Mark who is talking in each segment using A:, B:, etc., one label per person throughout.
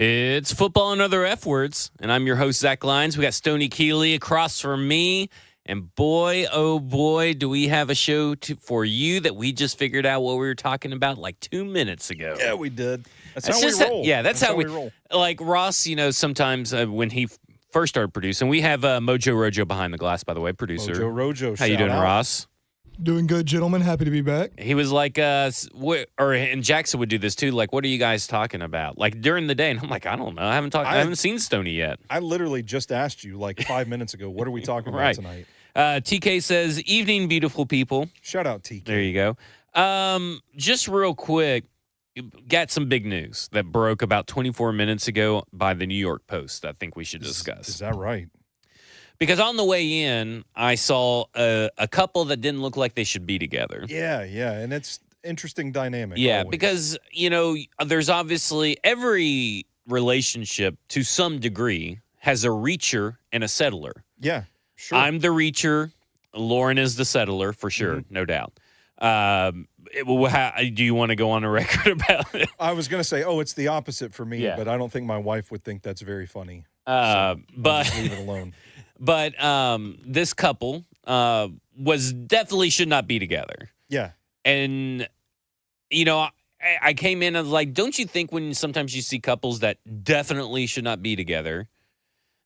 A: It's football and other F words, and I'm your host, Zach Lyons. We got Stoney Keeley across from me, and boy, oh boy, do we have a show for you that we just figured out what we were talking about like 2 minutes ago.
B: Yeah, we did. That's how we roll.
A: That's how we roll. Like Ross, sometimes when he first started producing, we have Mojo Rojo behind the glass, by the way, producer.
B: Mojo Rojo,
A: how you doing, Ross?
C: Doing good, gentlemen. Happy to be back.
A: He was like, and Jackson would do this too. Like, what are you guys talking about? Like during the day, and I'm like, I don't know. I haven't seen Stoney yet.
B: I literally just asked you like 5 minutes ago. What are we talking about tonight?
A: TK says, "Evening, beautiful people."
B: Shout out TK.
A: There you go. Just real quick, got some big news that broke about 24 minutes ago by the New York Post. I think we should discuss.
B: Is that right?
A: Because on the way in, I saw a couple that didn't look like they should be together.
B: Yeah, and it's interesting dynamic.
A: Yeah,
B: always.
A: because, there's obviously every relationship to some degree has a reacher and a settler.
B: Yeah, sure.
A: I'm the reacher. Lauren is the settler, for sure, no doubt. Do you want to go on a record about it?
B: I was going to say, it's the opposite for me, but I don't think my wife would think that's very funny. But just leave it alone.
A: But this couple was definitely should not be together.
B: Yeah.
A: And, I came in and was like, don't you think when sometimes you see couples that definitely should not be together,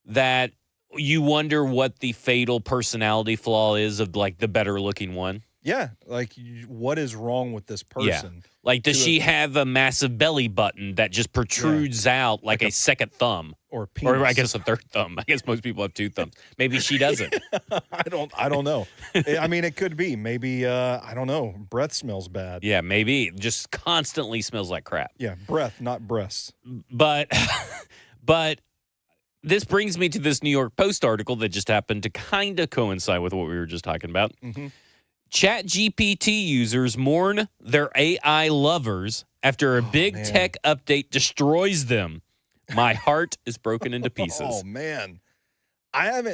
A: that you wonder what the fatal personality flaw is of, like, the better-looking one?
B: Yeah, like, what is wrong with this person?
A: Yeah. Like, does she have a massive belly button that just protrudes out like a second thumb?
B: Or penis.
A: Or I guess a third thumb. I guess most people have two thumbs. Maybe she doesn't.
B: I don't know. I mean, it could be. Maybe, I don't know. Breath smells bad.
A: Yeah, maybe. Just constantly smells like crap.
B: Yeah, breath, not breasts.
A: But this brings me to this New York Post article that just happened to kind of coincide with what we were just talking about.
B: Mm-hmm.
A: ChatGPT users mourn their AI lovers after a big tech update destroys them. My heart is broken into pieces.
B: Oh, man. I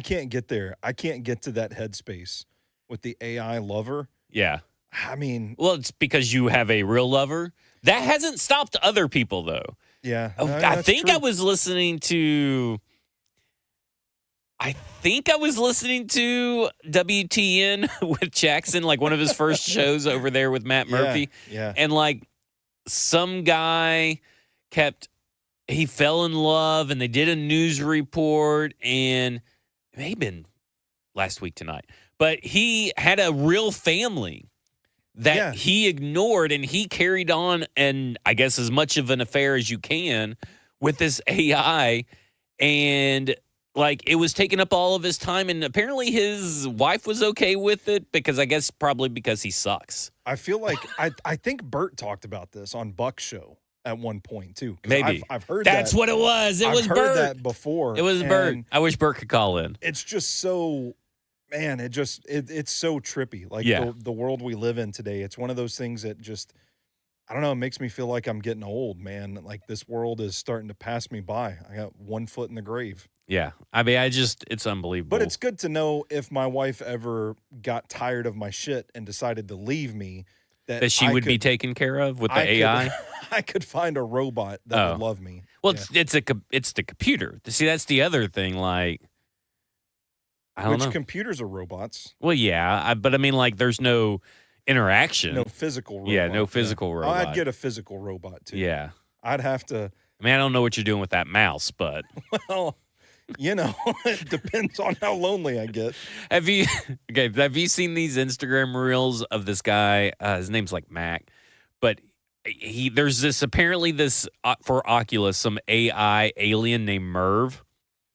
B: can't get there. I can't get to that headspace with the AI lover.
A: Yeah.
B: I mean.
A: Well, it's because you have a real lover. That hasn't stopped other people, though.
B: Yeah.
A: I think true. I was listening to WTN with Jackson, like one of his first shows over there with Matt Murphy.
B: Yeah.
A: And like some guy he fell in love and they did a news report, and it may have been last week tonight, but he had a real family that he ignored, and he carried on, and I guess as much of an affair as you can with this AI, and like it was taking up all of his time, and apparently his wife was okay with it because I guess probably because he sucks.
B: I feel like I think Bert talked about this on Buck's show at one point too.
A: Maybe
B: I've heard
A: that's what it was. It was
B: I've
A: Bert.
B: heard that before.
A: It was Bert. I wish Bert could call in.
B: It's just so, man. It's so trippy. Like the world we live in today. It's one of those things that just, I don't know. It makes me feel like I'm getting old, man. Like this world is starting to pass me by. I got one foot in the grave.
A: Yeah. I mean, it's unbelievable.
B: But it's good to know if my wife ever got tired of my shit and decided to leave me,
A: that she would be taken care of with the AI.
B: I could find a robot that would love me.
A: Well, it's the computer. See, that's the other thing. Like, I don't know.
B: Which computers are robots?
A: Well, yeah, but I mean, like, there's no interaction.
B: No physical robot.
A: Yeah, no physical robot.
B: I'd get a physical robot, too.
A: Yeah.
B: I'd have to.
A: I mean, I don't know what you're doing with that mouse, but.
B: Well, it depends on how lonely I get.
A: Have you seen these Instagram reels of this guy? His name's like Mac, but there's this for Oculus, some AI alien named Merv.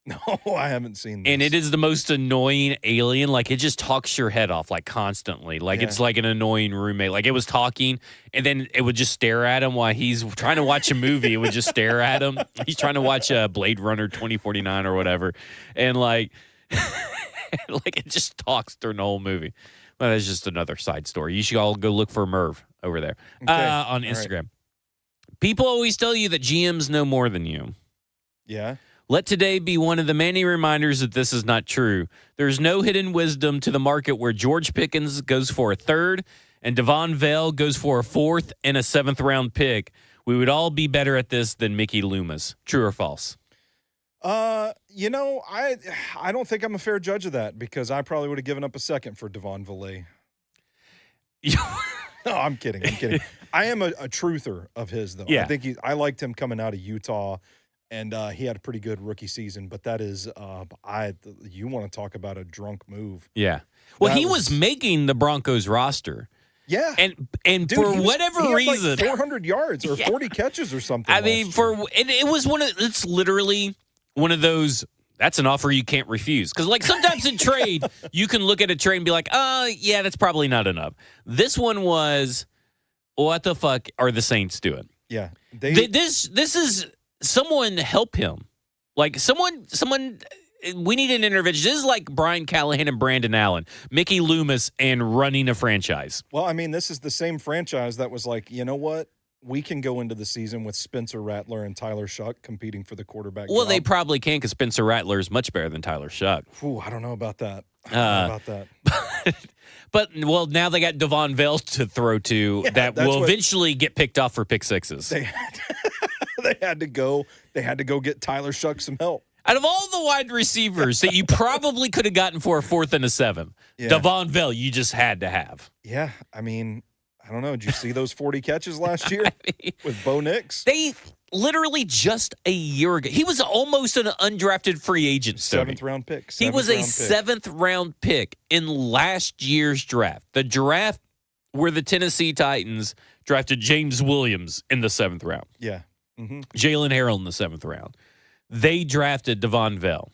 B: No, I haven't seen this.
A: And it is the most annoying alien. Like, it just talks your head off, like, constantly. Like, it's like an annoying roommate. Like, it was talking, and then it would just stare at him while he's trying to watch a movie. It would just stare at him. He's trying to watch Blade Runner 2049 or whatever. And, like, it just talks during the whole movie. Well, that's just another side story. You should all go look for Merv over there on Instagram. Right. People always tell you that GMs know more than you.
B: Yeah.
A: Let today be one of the many reminders that this is not true. There's no hidden wisdom to the market where George Pickens goes for a third and Devon Vale goes for a fourth and a seventh-round pick we would all be better at this than Mickey Loomis. True or false?
B: I don't think I'm a fair judge of that because I probably would have given up a second for Devon Villay. No, I'm kidding. I am a truther of his, though.
A: Yeah.
B: I think I liked him coming out of Utah, and he had a pretty good rookie season. But that is, you want to talk about a drunk move?
A: Yeah. Well,
B: That
A: he was making the Broncos roster.
B: Yeah,
A: and
B: Dude,
A: for
B: he
A: whatever
B: had
A: reason,
B: like 400 yards or 40 catches or something.
A: I mean, it was it's literally one of those. That's an offer you can't refuse. Because, like, sometimes in trade, you can look at a trade and be like, yeah, that's probably not enough. This one was, what the fuck are the Saints doing?
B: Yeah.
A: This is someone help him. Like, someone, we need an intervention. This is like Brian Callahan and Brandon Allen, Mickey Loomis, and running a franchise.
B: Well, I mean, this is the same franchise that was like, you know what? We can go into the season with Spencer Rattler and Tyler Shuck competing for the quarterback job.
A: They probably can because Spencer Rattler is much better than Tyler Shuck.
B: Ooh, I don't know about that.
A: But now they got Devon Vell to throw to that will eventually get picked off for pick sixes.
B: They had to go get Tyler Shuck some help.
A: Out of all the wide receivers that you probably could have gotten for a 4th and a 7th, Devon Vell you just had to have.
B: Yeah, I mean, I don't know. Did you see those 40 catches last year with Bo Nix?
A: They literally just a year ago. He was almost an undrafted free agent.
B: Seventh round pick.
A: He was a 7th round pick in last year's draft. The draft where the Tennessee Titans drafted James Williams in the 7th round.
B: Yeah. Mm-hmm.
A: Jalen Harrell in the 7th round. They drafted Devon Vell.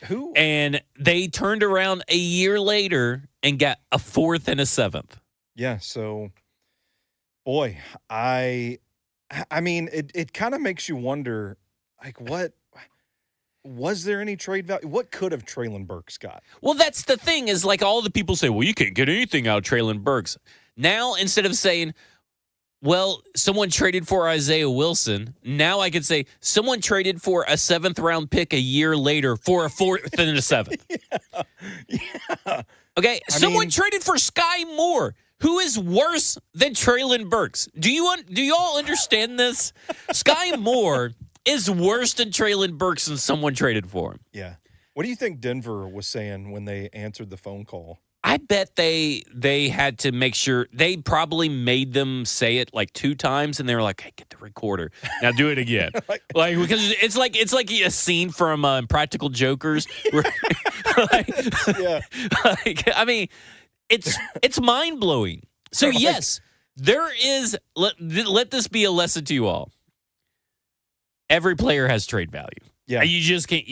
B: Who?
A: And they turned around a year later and got a 4th and a 7th.
B: Yeah, so, boy, I mean, it kind of makes you wonder, like, what was there any trade value? What could have Treylon Burks got?
A: Well, that's the thing is, like, all the people say, well, you can't get anything out of Treylon Burks. Now, instead of saying, well, someone traded for Isaiah Wilson, now I could say someone traded for a 7th round pick a year later for a 4th and a 7th.
B: Yeah.
A: Okay, someone traded for Sky Moore, who is worse than Treylon Burks. Do you all understand this? Sky Moore is worse than Treylon Burks and someone traded for him.
B: Yeah. What do you think Denver was saying when they answered the phone call?
A: I bet they had to make sure. They probably made them say it like 2 times, and they were like, "Hey, get the recorder. Now do it again." like because it's like a scene from Practical Jokers. Where,
B: Yeah.
A: I mean, it's mind blowing. So yes, there is. Let this be a lesson to you all. Every player has trade value.
B: Yeah.
A: You just can't.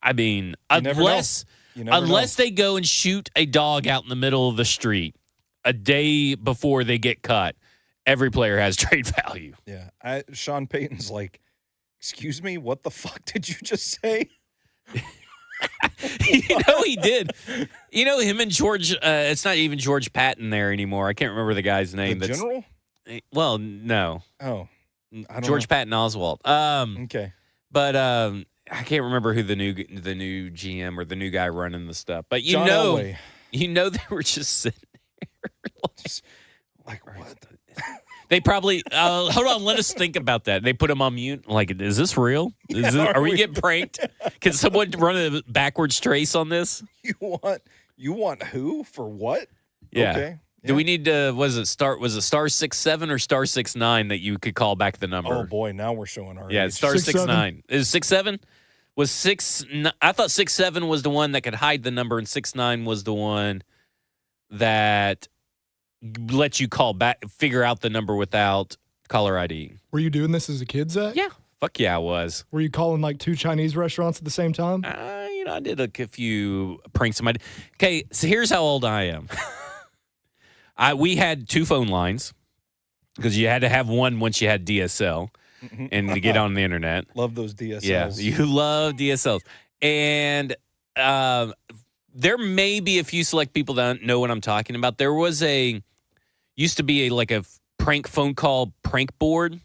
A: I mean,
B: Unless
A: they go and shoot a dog out in the middle of the street a day before they get cut, every player has trade value.
B: Yeah. Sean Payton's like, excuse me, what the fuck did you just say?
A: He did. Him and George, it's not even George Patton there anymore. I can't remember the guy's name.
B: The general?
A: Well, no.
B: Oh. I don't
A: George
B: know.
A: Patton Oswalt.
B: Okay.
A: But I can't remember who the new GM or the new guy running the stuff. But
B: John Elway.
A: They were just sitting there.
B: Like what?
A: They probably hold on. Let us think about that. They put him on mute. Like, is this real? Are we getting pranked? Can someone run a backwards trace on this?
B: You want who for what?
A: Yeah.
B: Okay.
A: Do we need to? Was it star 67 or star 69 that you could call back the number?
B: Oh boy, now we're showing our
A: Yeah,
B: age.
A: star 69. Is 67? Was 6? I thought 67 was the one that could hide the number, and 69 was the one that let you call back, figure out the number without caller ID.
C: Were you doing this as a kid, Zach?
A: Yeah, fuck yeah, I was.
C: Were you calling like 2 Chinese restaurants at the same time?
A: I did a few pranks. Okay, so here's how old I am. We had 2 phone lines because you had to have one once you had DSL and to get on the internet.
B: Love those DSLs.
A: Yeah, you love DSLs. And there may be a few select people that know what I'm talking about. There was used to be a prank phone call prank board.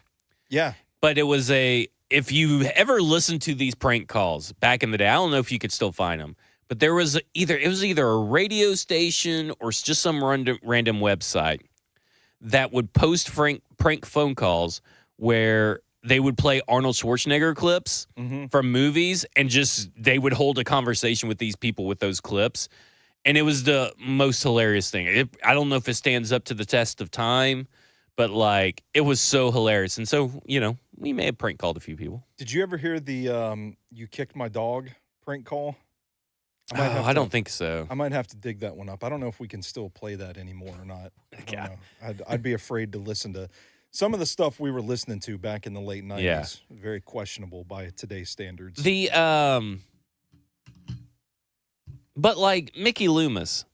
B: Yeah.
A: But it was if you ever listened to these prank calls back in the day, I don't know if you could still find them. But there was either a radio station or just some random website that would post prank phone calls where they would play Arnold Schwarzenegger clips from movies and just they would hold a conversation with these people with those clips. And it was the most hilarious thing. I don't know if it stands up to the test of time, but like it was so hilarious. And so, we may have prank called a few people.
B: Did you ever hear the "you kicked my dog" prank call?
A: I don't think so.
B: I might have to dig that one up. I don't know if we can still play that anymore or not. I don't know. I'd be afraid to listen to some of the stuff we were listening to back in the late 90s.
A: Yeah.
B: Very questionable by today's standards.
A: But like Mickey Loomis,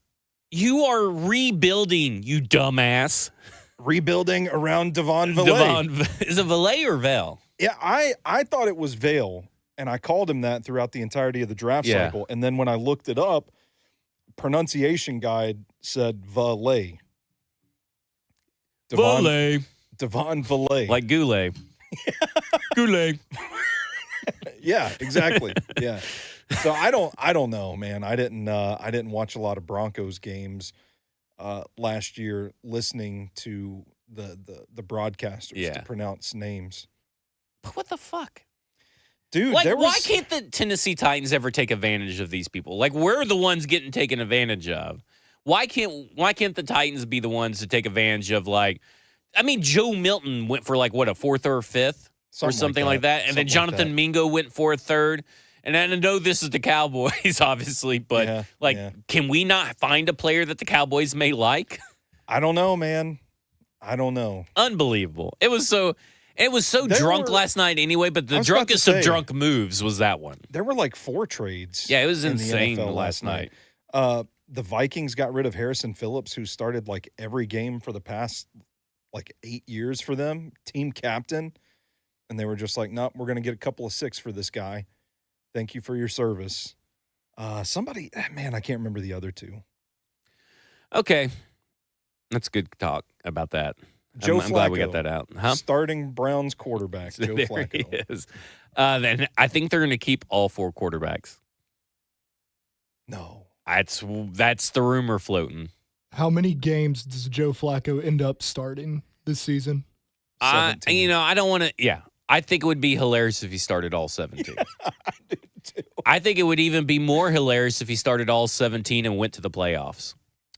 A: you are rebuilding, you dumbass.
B: Rebuilding around Devon Valet.
A: Is it Valet or Vel?
B: Yeah, I thought it was Vale, and I called him that throughout the entirety of the draft cycle. And then when I looked it up, pronunciation guide said Valet.
A: Valet.
B: Devon Valet.
A: Like Goulet. Goulet.
B: Yeah, exactly. Yeah. So I don't know, man. I didn't watch a lot of Broncos games last year listening to the broadcasters to pronounce names.
A: But what the fuck?
B: Dude,
A: like, why can't the Tennessee Titans ever take advantage of these people? Like, we're the ones getting taken advantage of. Why can't the Titans be the ones to take advantage of, like, I mean, Joe Milton went for like, what, a fourth or a fifth? Or something like that. And then Jonathan Mingo went for a third. And I know this is the Cowboys, obviously, but can we not find a player that the Cowboys may like?
B: I don't know, man. I don't know.
A: Unbelievable. It was so drunk last night anyway, but the drunkest of drunk moves was that one.
B: There were like 4 trades.
A: Yeah, it was insane last night.
B: The Vikings got rid of Harrison Phillips, who started like every game for the past like 8 years for them, team captain. And they were just like, nope, we're going to get a couple of 6 for this guy. Thank you for your service. Somebody, man, I can't remember the other 2.
A: Okay. That's good talk about that.
B: I'm
A: glad we got that out. Huh?
B: Starting Browns quarterback, Joe
A: there
B: Flacco.
A: He is. Then I think they're going to keep all 4 quarterbacks.
B: No.
A: That's the rumor floating.
C: How many games does Joe Flacco end up starting this season?
B: 17.
A: I don't want to. Yeah, I think it would be hilarious if he started all 17.
B: I do too.
A: I think it would even be more hilarious if he started all 17 and went to the playoffs.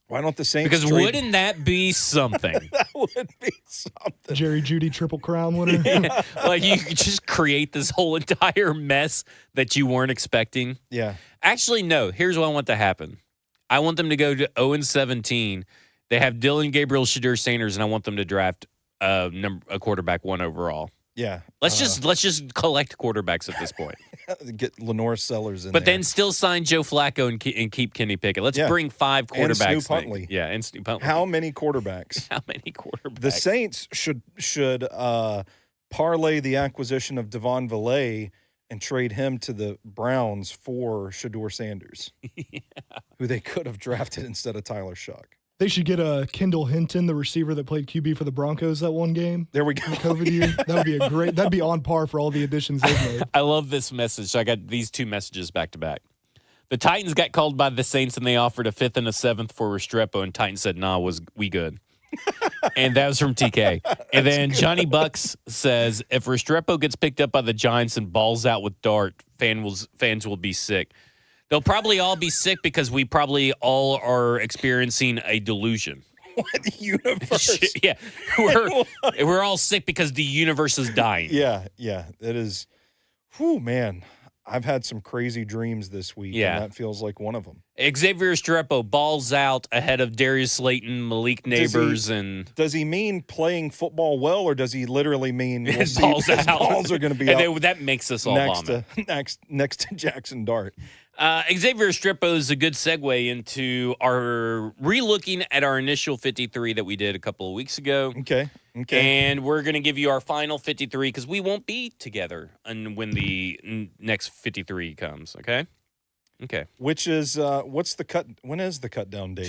B: Why don't the Saints?
A: Because wouldn't that be something?
B: That would be something.
C: Jerry Jeudy Triple Crown winner.
A: Yeah, like you could just create this whole entire mess that you weren't expecting.
B: Yeah.
A: Actually, no. Here's what I want to happen. I want them to go to 0-17. They have Dylan Gabriel, Shadur Sanders, and I want them to draft a quarterback 1 overall.
B: Yeah.
A: Let's just collect quarterbacks at this point.
B: Get Lenore Sellers in
A: but
B: there.
A: then still sign Joe Flacco and keep Kenny Pickett. Let's bring 5 quarterbacks.
B: And Snoop Huntley.
A: Yeah, and Snoop Huntley.
B: How many quarterbacks?
A: How many quarterbacks?
B: The Saints should parlay the acquisition of Devon Valet and trade him to the Browns for Shadur Sanders, who they could have drafted instead of Tyler Shuck.
C: They should get Kendall Hinton, the receiver that played QB for the Broncos that one game.
B: There we go.
C: COVID year. That would be that'd be on par for all the additions they've made.
A: I love this message. So I got these 2 messages back to back. The Titans got called by the Saints and they offered a 5th and a 7th for Restrepo, and Titans said, "Nah, we good." And that was from TK. And then Johnny Bucks says, if Restrepo gets picked up by the Giants and balls out with Dart, fans will be sick. They'll probably all be sick because we probably all are experiencing a delusion.
B: What universe?
A: Yeah. We're all sick because the universe is dying.
B: Yeah. It is. Whew, man. I've had some crazy dreams this week, and that feels like one of them.
A: Xavier Restrepo balls out ahead of Darius Slayton, Malik Neighbors,
B: Does he mean playing football well, or does he literally mean
A: his balls
B: are going to be out?
A: That makes us all vomit.
B: Next to Jackson Dart.
A: Xavier Restrepo is a good segue into our relooking at our initial 53 that we did a couple of weeks ago.
B: Okay.
A: And we're going to give you our final 53 because we won't be together when the next 53 comes, okay? Okay.
B: Which is, what's the cut? When is the cut down date?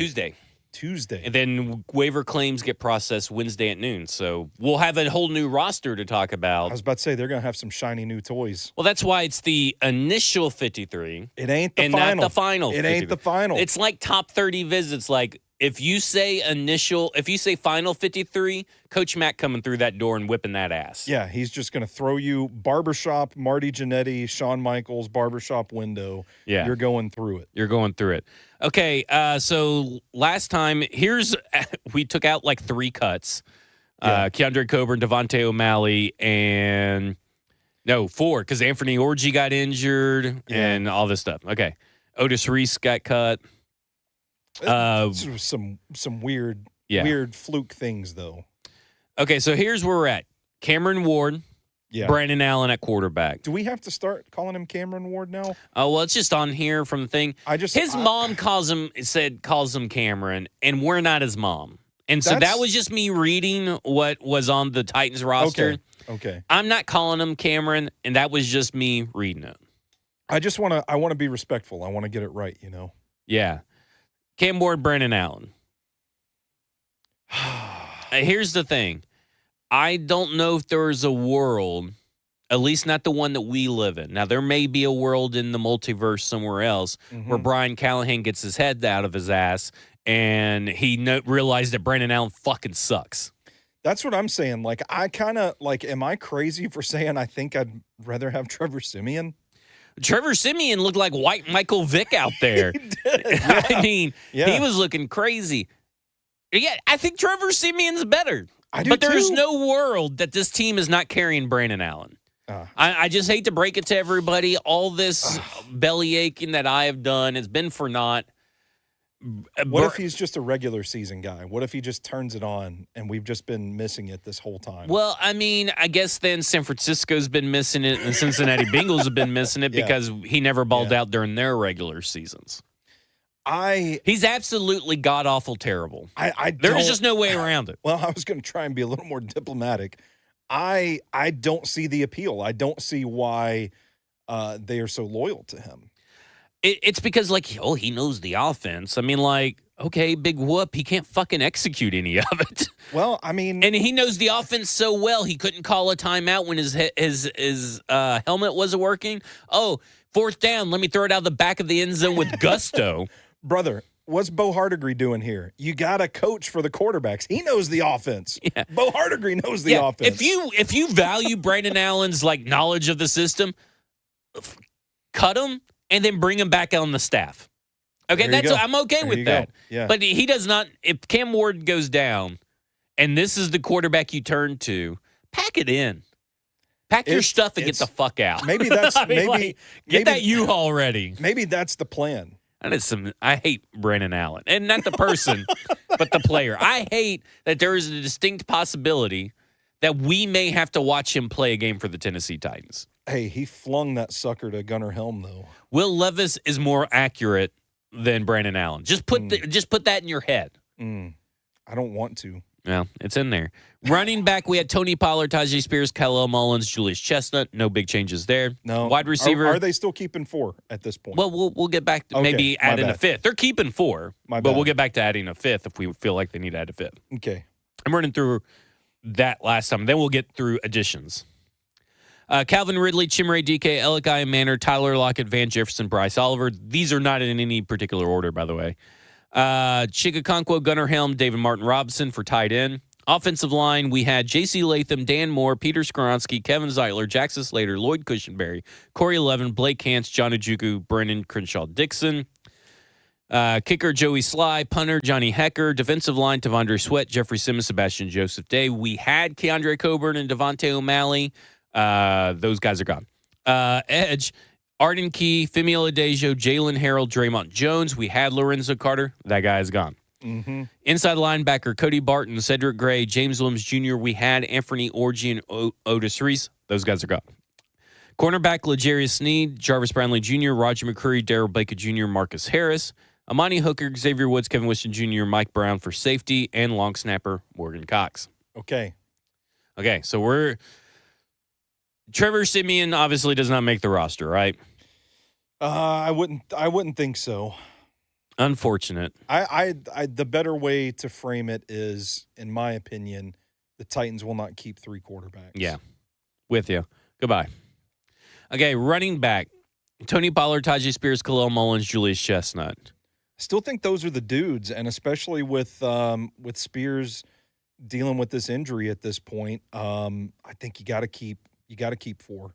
A: Tuesday. And then waiver claims get processed Wednesday at noon. So we'll have a whole new roster to talk about.
B: I was about to say, they're going to have some shiny new toys.
A: Well, that's why it's the initial 53.
B: It ain't the
A: and
B: final.
A: not the final.
B: It ain't the final.
A: It's like top 30 visits. Like, if you say final 53, Coach Mack coming through that door and whipping that ass.
B: Yeah, he's just going to throw you barbershop, Marty Jannetty, Shawn Michaels, barbershop window.
A: Yeah.
B: You're going through it.
A: You're going through it. Okay, so last time, we took out like 3 cuts. Keandre Coburn, Devontae O'Malley, and 4, because Anthony Orji got injured and all this stuff. Okay. Otis Reese got cut.
B: Some weird fluke things, though.
A: Okay, so here's where we're at. Cameron Ward, Brandon Allen at quarterback.
B: Do we have to start calling him Cameron Ward now?
A: Oh, well, it's just on here from the thing. His mom calls him Cameron, and we're not his mom. And so that was just me reading what was on the Titans roster.
B: Okay.
A: I'm not calling him Cameron, and that was just me reading it.
B: I want to be respectful. I want to get it right, you know?
A: Yeah. Cam Ward, Brandon Allen. Here's the thing. I don't know if there's a world, at least not the one that we live in. Now, there may be a world in the multiverse somewhere else where Brian Callahan gets his head out of his ass and he realized that Brandon Allen fucking sucks.
B: That's what I'm saying. Like, I kind of, am I crazy for saying I think I'd rather have Trevor Siemian?
A: Trevor Siemian looked like white Michael Vick out there.
B: He did. Yeah.
A: I mean, he was looking crazy. Yeah, I think Trevor Siemian's better. But there's no world that this team is not carrying Brandon Allen. I just hate to break it to everybody. All this belly aching that I have done has been for naught.
B: What if he's just a regular season guy? What if he just turns it on and we've just been missing it this whole time?
A: Well, I mean, I guess then San Francisco's been missing it and the Cincinnati Bengals have been missing it because he never balled out during their regular seasons. He's absolutely god-awful terrible. There's just no way around it.
B: Well, I was going to try and be a little more diplomatic. I don't see the appeal. I don't see why they are so loyal to him.
A: It's because, he knows the offense. I mean, okay, big whoop. He can't fucking execute any of it.
B: Well, I mean.
A: And he knows the offense so well, he couldn't call a timeout when his helmet wasn't working. Oh, 4th down, let me throw it out the back of the end zone with gusto.
B: Brother, what's Bo Hardigree doing here? You got a coach for the quarterbacks. He knows the offense. Yeah. Bo Hardigree knows the offense.
A: If you value Brandon Allen's, knowledge of the system, cut him. And then bring him back on the staff. Okay, I'm okay with that.
B: Yeah.
A: But he does not. If Cam Ward goes down, and this is the quarterback you turn to, pack it in. Pack your stuff and get the fuck out.
B: Maybe that's
A: get that U-Haul ready.
B: Maybe that's the plan.
A: I hate Brandon Allen, and not the person, but the player. I hate that there is a distinct possibility that we may have to watch him play a game for the Tennessee Titans.
B: Hey, he flung that sucker to Gunnar Helm, though.
A: Will Levis is more accurate than Brandon Allen. Just put that in your head.
B: I don't want to.
A: Well, it's in there. Running back, we had Tony Pollard, Tajay Spears, Khalil Mullins, Julius Chestnut. No big changes there.
B: No.
A: Wide receiver.
B: Are they still keeping 4 at this point?
A: Well, we'll get back to maybe add in a 5th. They're keeping 4, but we'll get back to adding a 5th if we feel like they need to add a 5th.
B: Okay.
A: I'm running through that last time. Then we'll get through additions. Calvin Ridley, Chimere DK, Elikai Manor, Tyler Lockett, Van Jefferson, Bryce Oliver. These are not in any particular order, by the way. Chigakonkwo, Gunnar Helm, David Martin Robinson for tight end. Offensive line, we had J.C. Latham, Dan Moore, Peter Skoronski, Kevin Zeitler, Jackson Slater, Lloyd Cushenberry, Corey Levin, Blake Hance, John Ojukwu, Brendan Crenshaw-Dixon. Kicker, Joey Sly. Punter, Johnny Hecker. Defensive line, Tavondre Sweat, Jeffrey Simmons, Sebastian Joseph Day. We had Keandre Coburn and Devontae O'Malley. Those guys are gone. Edge, Arden Key, Femi Oladejo, Jalen Harrell, Draymond Jones. We had Lorenzo Carter. That guy is gone.
B: Mm-hmm.
A: Inside linebacker, Cody Barton, Cedric Gray, James Williams Jr. We had Anthony Orji and Otis Reese. Those guys are gone. Cornerback, L'Jarius Sneed, Jarvis Brownlee Jr., Roger McCreary, Darrell Baker Jr., Marcus Harris. Amani Hooker, Xavier Woods, Kevin Winston Jr., Mike Brown for safety, and long snapper, Morgan Cox.
B: Okay,
A: so Trevor Siemian obviously does not make the roster, right?
B: I wouldn't think so.
A: Unfortunate.
B: I the better way to frame it is, in my opinion, the Titans will not keep 3 quarterbacks.
A: Yeah, with you. Goodbye. Okay, running back, Tony Pollard, Tajay Spears, Khalil Mullins, Julius Chestnut.
B: Still think those are the dudes, and especially with Spears dealing with this injury at this point, I think you got to keep 4.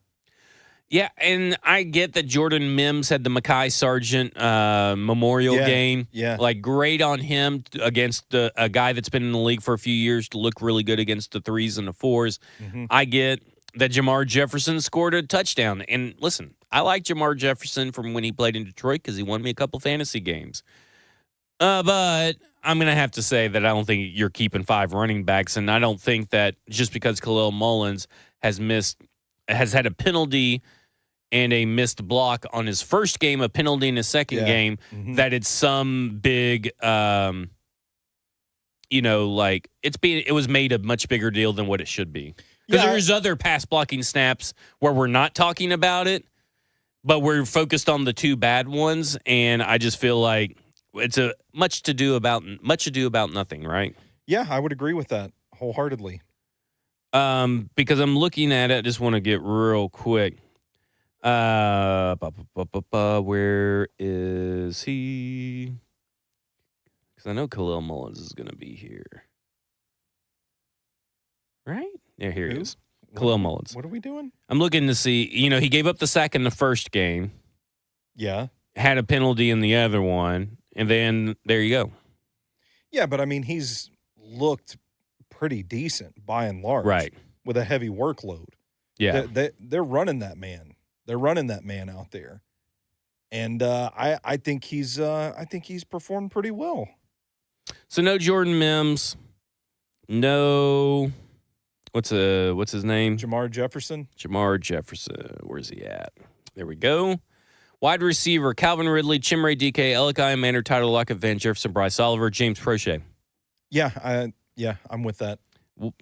A: Yeah, and I get that Jordan Mims had the Mekhi Sargent memorial game.
B: Yeah.
A: Like, great on him against a guy that's been in the league for a few years to look really good against the 3s and the 4s.
B: Mm-hmm.
A: I get that Jamar Jefferson scored a touchdown. And listen, I like Jamar Jefferson from when he played in Detroit because he won me a couple fantasy games. But I'm going to have to say that I don't think you're keeping 5 running backs, and I don't think that just because Khalil Mullins has had a penalty and a missed block on his first game, a penalty in his second game, that it's some big, it was made a much bigger deal than what it should be. Because there's other pass blocking snaps where we're not talking about it, but we're focused on the 2 bad ones, and I just feel like it's a much ado about nothing, right?
B: Yeah, I would agree with that wholeheartedly.
A: Because I'm looking at it, I just want to get real quick. Where is he? Because I know Khalil Mullins is going to be here. Right? Yeah, here he is. Khalil Mullins.
B: What are we doing?
A: I'm looking to see, he gave up the sack in the first game.
B: Yeah.
A: Had a penalty in the other one. And then there you go.
B: Yeah, but I mean, he's looked pretty decent by and large.
A: Right.
B: With a heavy workload.
A: Yeah.
B: They're running that man. They're running that man out there. And I think he's performed pretty well.
A: So no Jordan Mims. No, what's his name?
B: Jamar Jefferson.
A: Jamar Jefferson. Where's he at? There we go. Wide receiver, Calvin Ridley, Chimere DK, Elikai Manor, Tyler Lockett, Van Jefferson, Bryce Oliver, James Prochet.
B: Yeah, I'm with that.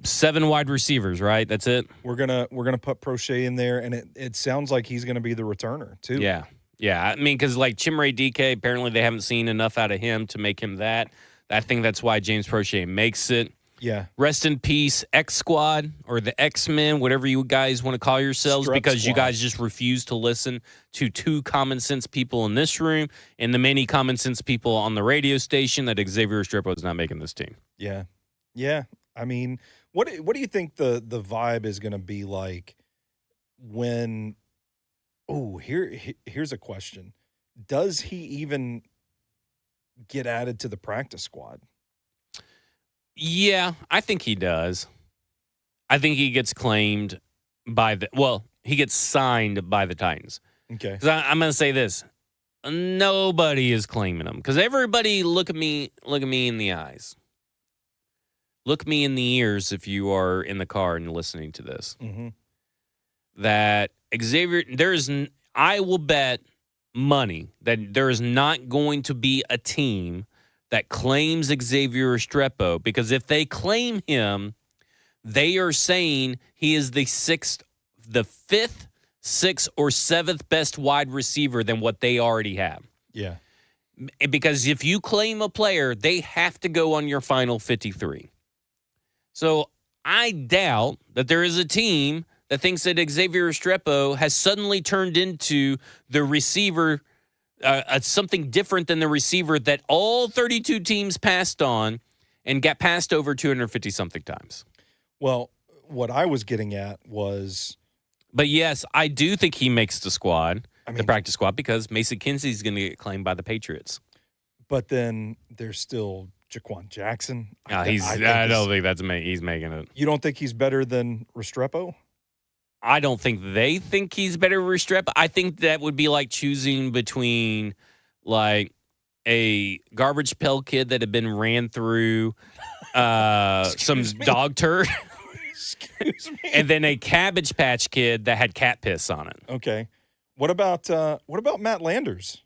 A: 7 wide receivers, right? That's it?
B: We're gonna put Prochet in there, and it sounds like he's gonna be the returner, too.
A: Yeah. I mean, because like Chimere DK, apparently they haven't seen enough out of him to make him that. I think that's why James Prochet makes it.
B: Yeah.
A: Rest in peace, X Squad or the X-Men, whatever you guys want to call yourselves, because you guys just refuse to listen to 2 common sense people in this room and the many common sense people on the radio station that Xavier Restrepo is not making this team.
B: Yeah. Yeah. I mean, what do you think the vibe is going to be like when here's a question. Does he even get added to the practice squad?
A: Yeah, I think he does. I think he gets claimed he gets signed by the Titans.
B: Okay.
A: Because I'm going to say this. Nobody is claiming him. Because everybody look at me in the eyes. Look me in the ears if you are in the car and listening to this.
B: Mm-hmm.
A: That Xavier, I will bet money that there is not going to be a team that claims Xavier Restrepo, because if they claim him, they are saying he is the 5th, 6th, or 7th best wide receiver than what they already have.
B: Yeah.
A: Because if you claim a player, they have to go on your final 53. So I doubt that there is a team that thinks that Xavier Restrepo has suddenly turned into the receiver, something different than the receiver that all 32 teams passed on and got passed over 250-something times.
B: Well, what I was getting at was...
A: But yes, I do think he makes the squad,
B: the
A: practice squad, because Mason Kinsey's going to get claimed by the Patriots.
B: But then there's still Jaquan Jackson.
A: I don't think he's making it.
B: You don't think he's better than Restrepo?
A: I don't think they think he's better than Restrepo. I think that would be like choosing between like a garbage pail kid that had been ran through some dog turd.
B: Excuse me.
A: And then a Cabbage Patch Kid that had cat piss on it.
B: Okay. What about Matt Landers?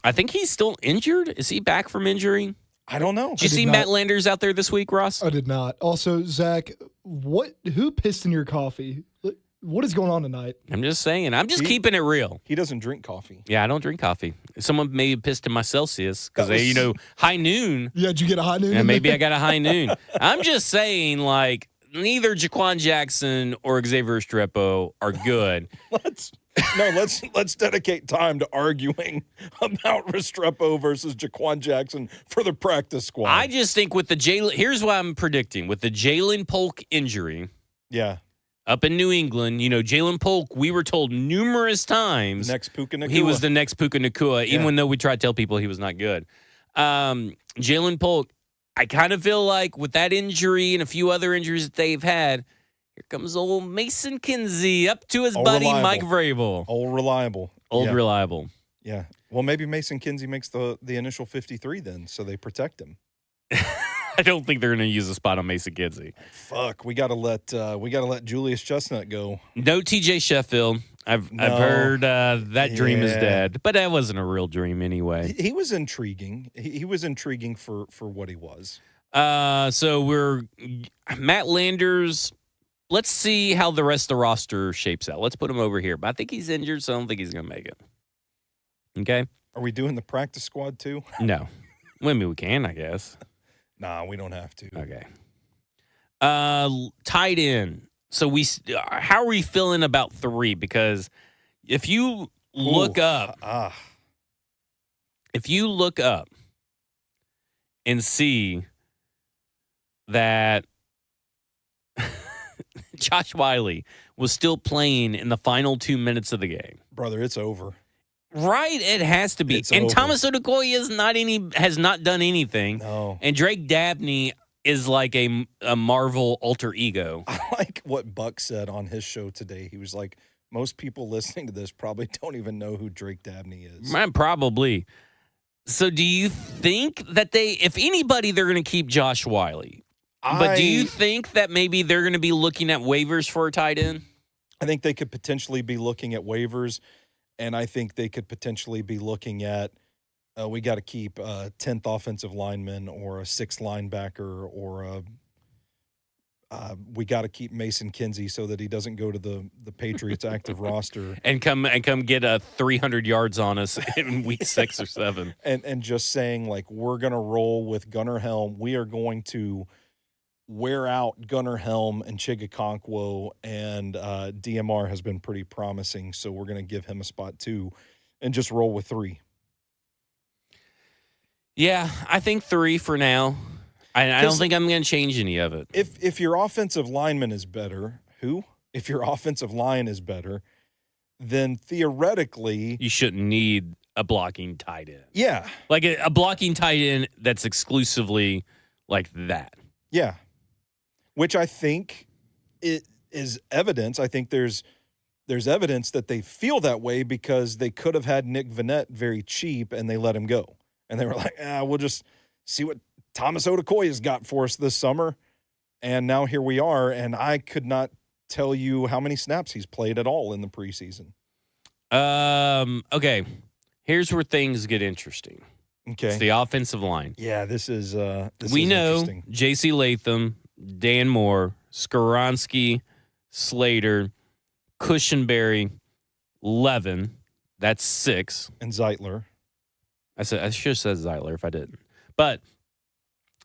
A: I think he's still injured. Is he back from injury?
B: I don't know.
A: Did you see Matt Landers out there this week, Ross?
C: I did not. Also, Zach, who pissed in your coffee? What is going on tonight?
A: I'm just saying. I'm just keeping it real.
B: He doesn't drink coffee.
A: Yeah, I don't drink coffee. Someone maybe pissed in my Celsius because high noon.
C: Yeah, did you get a high noon?
A: Yeah, maybe I got a high noon. I'm just saying, like, neither Jaquan Jackson or Xavier Restrepo are good.
B: Let's dedicate time to arguing about Restrepo versus Jaquan Jackson for the practice squad.
A: I just think with the Jalen, here's what I'm predicting. With the Jalen Polk injury,
B: yeah,
A: up in New England, Jalen Polk, we were told numerous times
B: next Puka Nacua.
A: He was the next Puka Nacua, even though we tried to tell people he was not good. Jalen Polk, I kind of feel like with that injury and a few other injuries that they've had, here comes old Mason Kinsey up to his buddy
B: reliable.
A: Mike Vrabel.
B: Old reliable.
A: Reliable.
B: Yeah. Well, maybe Mason Kinsey makes the initial 53 then, so they protect him.
A: I don't think they're going to use a spot on Mason Kinsey.
B: Fuck, we gotta let Julius Chestnut go.
A: No T.J. Sheffield. I've heard that dream is dead, but that wasn't a real dream anyway.
B: He was intriguing. He was intriguing for what he was.
A: So we're Matt Landers. Let's see how the rest of the roster shapes out. Let's put him over here. But I think he's injured, so I don't think he's going to make it. Okay?
B: Are we doing the practice squad too?
A: No. Well, I mean, we can, I guess.
B: Nah, we don't have to.
A: Okay. Tight end. So how are we feeling about 3? Because if you look up and see that Josh Wiley was still playing in the final 2 minutes of the game.
B: Brother, it's over.
A: Right? It has to be.
B: It's
A: and
B: over.
A: Thomas Odukoye has not done anything.
B: No.
A: And Drake Dabney is like a Marvel alter ego.
B: I like what Buck said on his show today. He was like, most people listening to this probably don't even know who Drake Dabney is.
A: Probably. So do you think that if anybody, they're going to keep Josh Wiley? But do you think that maybe they're going to be looking at waivers for a tight end?
B: I think they could potentially be looking at waivers, and I think they could potentially be looking at we got to keep a 10th offensive lineman or a 6th linebacker or we got to keep Mason Kinsey so that he doesn't go to the Patriots active roster
A: and come get 300 yards on us in week 6 or 7.
B: And just saying, like, we're going to roll with Gunnar Helm. We are going to wear out Gunnar Helm and Chigakonkwo, and DMR has been pretty promising, so we're going to give him a spot too and just roll with 3.
A: Yeah, I think 3 for now. I don't think I'm going to change any of it.
B: If your offensive lineman is better, if your offensive line is better, then theoretically
A: you shouldn't need a blocking tight end.
B: Yeah.
A: Like a blocking tight end that's exclusively like that.
B: Yeah. Which I think it is evidence. I think there's evidence that they feel that way because they could have had Nick Vannett very cheap and they let him go. And they were like, we'll just see what Thomas Odukoye has got for us this summer. And now here we are. And I could not tell you how many snaps he's played at all in the preseason.
A: Okay. Here's where things get interesting.
B: Okay.
A: It's the offensive line.
B: Yeah, this is
A: we know
B: interesting.
A: J.C. Latham, Dan Moore, Skoronski, Slater, Cushenberry, Levin. That's 6.
B: And Zeitler.
A: I should have said Zeitler if I didn't. But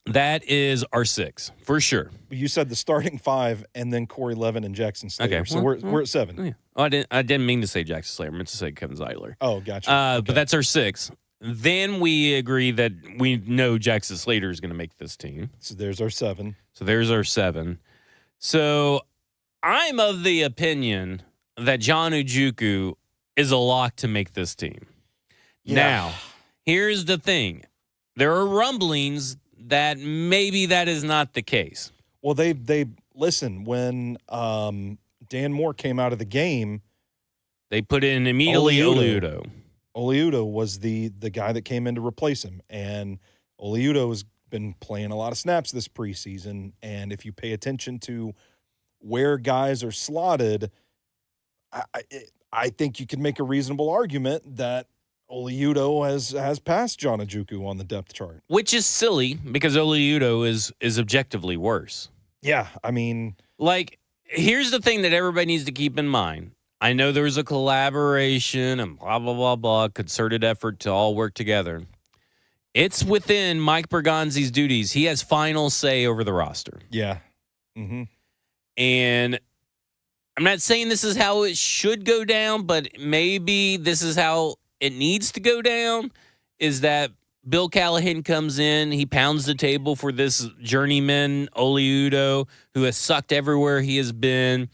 A: that is our 6 for sure.
B: You said the starting 5 and then Corey Levin and Jackson Slater.
A: Okay,
B: So we're at 7.
A: Yeah. Oh, I didn't mean to say Jackson Slater. I meant to say Kevin Zeitler.
B: Oh, gotcha. Okay.
A: But that's our 6. Then we agree that we know Jackson Slater is going to make this team.
B: So there's our 7.
A: So I'm of the opinion that John Ojukwu is a lock to make this team.
B: Yeah.
A: Now, here's the thing. There are rumblings that maybe that is not the case.
B: Well, they listen, when Dan Moore came out of the game,
A: they put in immediately Oliudo.
B: Oliudo was the guy that came in to replace him, and Oliudo has been playing a lot of snaps this preseason, and if you pay attention to where guys are slotted, I think you can make a reasonable argument that Oliudo has passed John Ojukwu on the depth chart.
A: Which is silly because Oliudo is objectively worse.
B: Yeah, I mean,
A: like, here's the thing that everybody needs to keep in mind. I know there's a collaboration and blah, blah, blah, blah, concerted effort to all work together. It's within Mike Bergonzi's duties. He has final say over the roster.
B: Yeah. Mm-hmm.
A: And I'm not saying this is how it should go down, but maybe this is how it needs to go down, is that Bill Callahan comes in, he pounds the table for this journeyman, Oli Udoh, who has sucked everywhere he has been,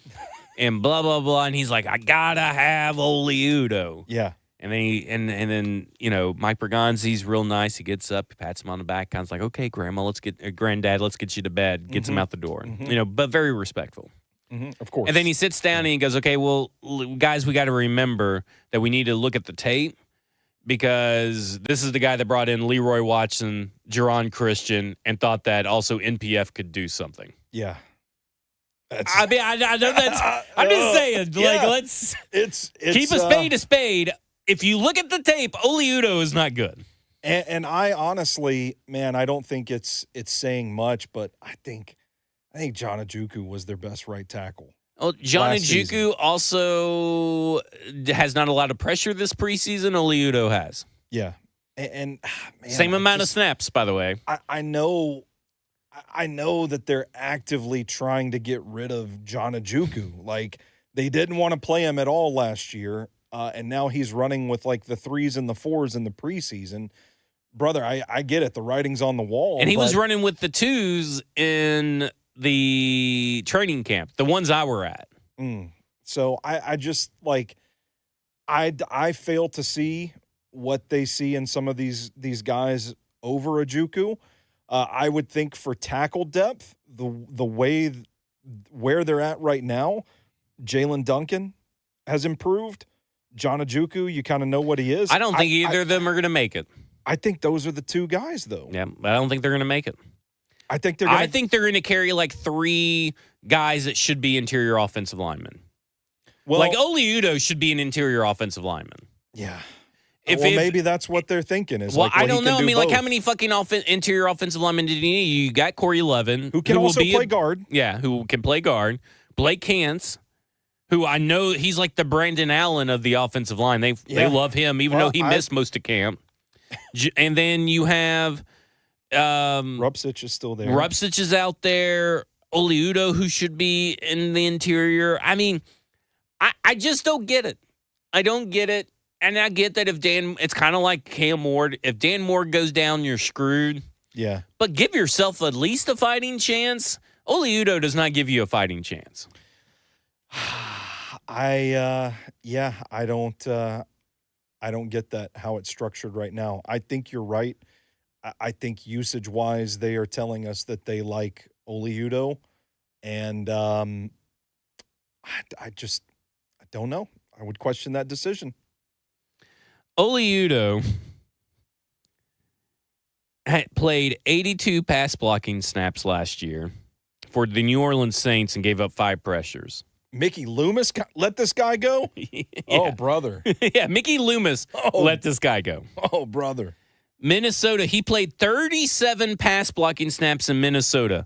A: and blah, blah, blah. And he's like, I gotta have Oli Udoh.
B: Yeah.
A: And then then Mike Bergonzi's real nice. He gets up, he pats him on the back, kind of like, okay, granddad, let's get you to bed. Gets him out the door. But very respectful.
B: Of course.
A: And then he sits down and he goes, okay, well, guys, we got to remember that we need to look at the tape, because this is the guy that brought in Leroy Watson, Jerron Christian, and thought that also NPF could do something.
B: Yeah.
A: I know that's. I'm just saying, let's
B: it's
A: keep a spade. If you look at the tape, Oli Udoh is not good.
B: And I honestly, man, I don't think it's saying much, but I think John Ojukwu was their best right tackle.
A: Oh, John Ojukwu also has not a lot of pressure this preseason. Oli Udoh has.
B: Yeah. And man,
A: same amount of snaps, by the way.
B: I know that they're actively trying to get rid of John Ojukwu. Like, they didn't want to play him at all last year, and now he's running with like the 3s and the 4s in the preseason. Brother, I get it. The writing's on the wall.
A: And he was running with the 2s in the training camp, the ones I were at.
B: So I just like I fail to see what they see in some of these guys over Ojukwu. I would think for tackle depth, the way where they're at right now, Jalen Duncan has improved. John Ojukwu, you kind of know what he is.
A: I don't think either of them are going to make it.
B: I think those are the two guys, though.
A: Yeah, but I don't think they're going to make it.
B: I think they're going
A: to carry like 3 guys that should be interior offensive linemen.
B: Well,
A: like Oli Udoh should be an interior offensive lineman.
B: Yeah. Maybe that's what they're thinking.
A: I don't know. I mean, like, how many fucking interior offensive linemen did you need? You got Corey Levin,
B: who can also play guard.
A: Yeah, who can play guard. Blake Hance, who I know he's like the Brandon Allen of the offensive line. They love him, even though he missed most of camp. And then you have
B: Rupsich is still there.
A: Rupsich is out there. Oli Udoh, who should be in the interior. I mean, I just don't get it. I don't get it. And I get that it's kind of like Cam Ward. If Dan Moore goes down, you're screwed.
B: Yeah.
A: But give yourself at least a fighting chance. Oli Udoh does not give you a fighting chance.
B: I don't get that, how it's structured right now. I think you're right. I think usage-wise, they are telling us that they like Oli Udoh. And I don't know. I would question that decision.
A: Oli Udoh had played 82 pass blocking snaps last year for the New Orleans Saints and gave up 5 pressures.
B: Mickey Loomis let this guy go?
A: Yeah.
B: Oh, brother.
A: Yeah, Mickey Loomis let this guy go.
B: Oh, brother.
A: Minnesota, he played 37 pass blocking snaps in Minnesota.